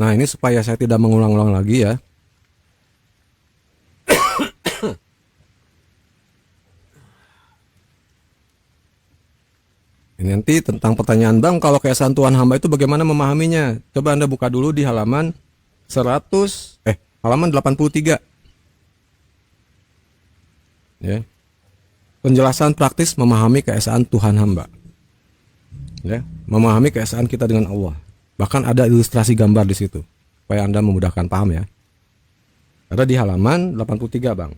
Nah, ini supaya saya tidak mengulang-ulang lagi ya. Ini nanti tentang pertanyaan, Bang, kalau keesaan Tuhan hamba itu bagaimana memahaminya? Coba Anda buka dulu di halaman 83. Ya. Penjelasan praktis memahami keesaan Tuhan hamba. Ya, memahami keesaan kita dengan Allah. Bahkan ada ilustrasi gambar di situ supaya Anda memudahkan paham ya. Ada di halaman 83, Bang.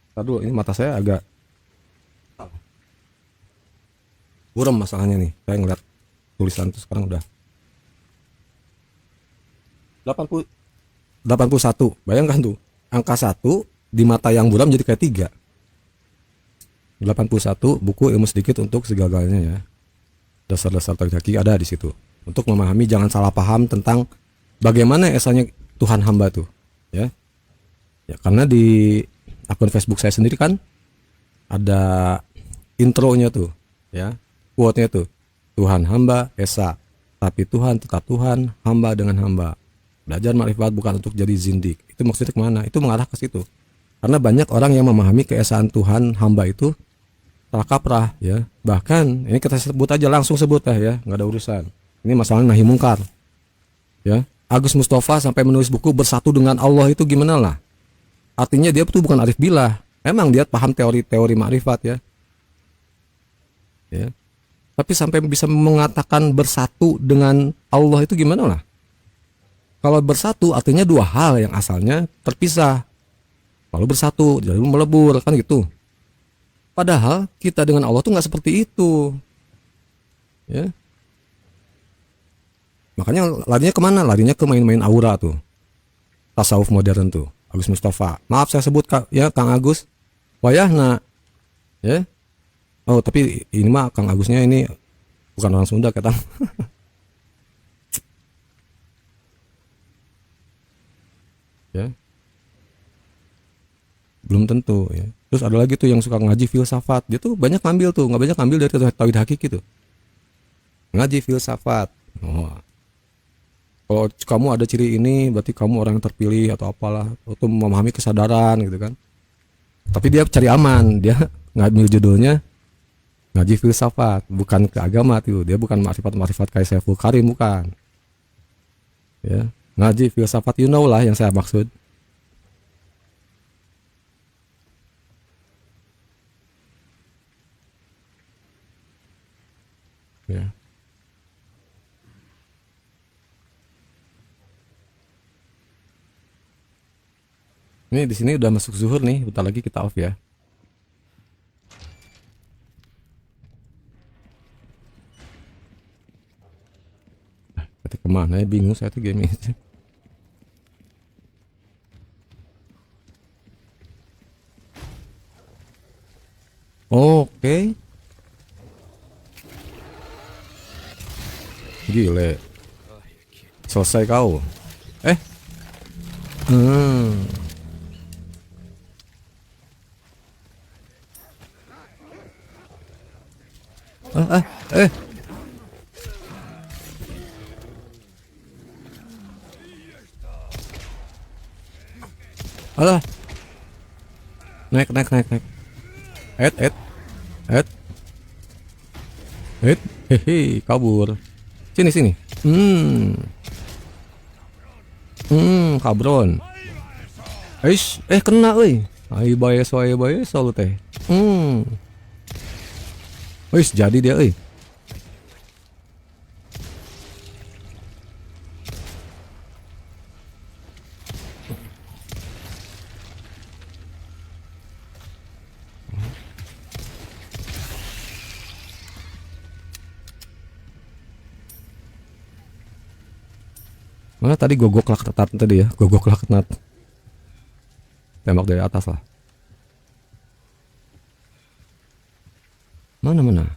Tadi dulu, ini mata saya agak buram masalahnya nih. Saya ngeliat tulisan itu sekarang udah 81. Bayangkan tuh, angka 1 di mata yang buram jadi kayak 3. 81 buku ilmu sedikit untuk segagalnya ya. Dasar-dasar tauhid ada di situ. Untuk memahami, jangan salah paham tentang bagaimana esanya Tuhan hamba tuh, ya. Ya, karena di akun Facebook saya sendiri kan ada intronya tuh, ya. Quote-nya tuh, Tuhan hamba esa, tapi Tuhan tetap Tuhan, hamba dengan hamba. Belajar makrifat bukan untuk jadi zindik. Itu maksudnya kemana? Itu mengarah ke situ. Karena banyak orang yang memahami keesaan Tuhan hamba itu salah kaprah ya. Bahkan ini kita sebut aja, langsung sebut ya, nggak ada urusan. Ini masalah nahi mungkar. Ya, Agus Mustafa sampai menulis buku Bersatu dengan Allah itu gimana lah? Artinya dia tuh bukan arif billah. Emang dia paham teori-teori makrifat ya. Ya. Tapi sampai bisa mengatakan bersatu dengan Allah itu gimana lah? Kalau bersatu artinya dua hal yang asalnya terpisah, lalu bersatu, jadi melebur kan gitu. Padahal kita dengan Allah tuh nggak seperti itu, ya. Makanya larinya kemana? Larinya ke main-main aura tuh, tasawuf modern tuh. Agus Mustafa, maaf saya sebut ya Kang Agus, wayahna, ya. Oh tapi ini mah Kang Agusnya ini bukan orang Sunda kata. Ya, belum tentu ya. Terus ada lagi tuh yang suka ngaji filsafat, dia tuh banyak ngambil tuh, nggak banyak ngambil dari tauhid hakiki tuh, ngaji filsafat. Oh, kalau kamu ada ciri ini berarti kamu orang yang terpilih atau apalah, atau memahami kesadaran gitu kan. Tapi dia cari aman, dia ngambil judulnya ngaji filsafat, bukan ke agama tuh, dia bukan makrifat kayak Saiful Karim, bukan ya. Ngaji filsafat, you know lah yang saya maksud. Ya. Ini di sini udah masuk zuhur nih, bentar lagi kita off ya. Berarti kemana ya, bingung saya tuh game ini. Oke. Gile. Selesai kau. Eh. Hmm. Eh. Alah, naik naik naik naik. Et et et et. Hehe, kabur. Sini sini. Kabron. Kena euy. Ai bae lu teh. Jadi dia euy. Mana tadi gogok laknat tadi ya, gogok laknat. Tembak dari atas lah. Mana mana?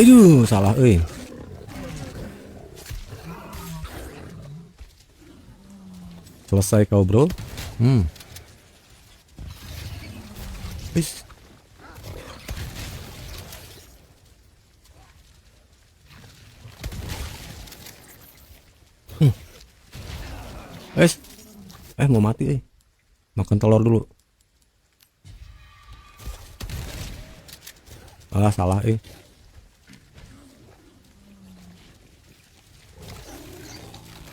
Aduh, salah euy. Selesai kau, bro. Is. Mau mati makan telur dulu. Alah, salah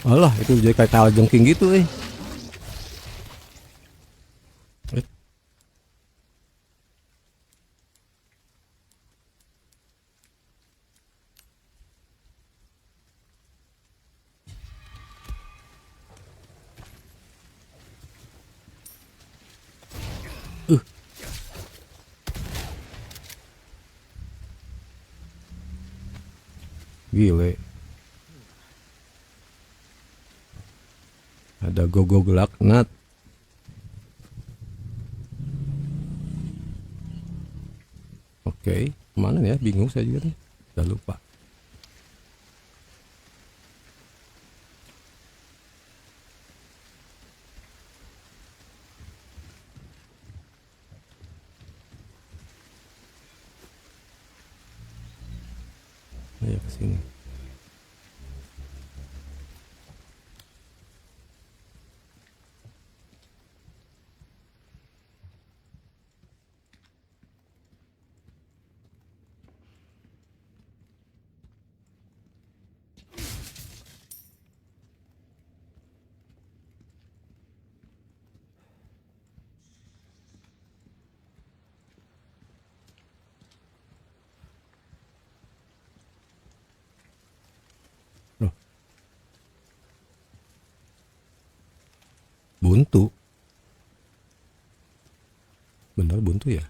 Alah, itu jadi kayak tali jengking gitu Gile. Ada gogok laknat. Oke, kemana ya? Bingung saya juga nih. Udah lupa. Ayo ke sini. Loh. Buntu. Bener buntu ya?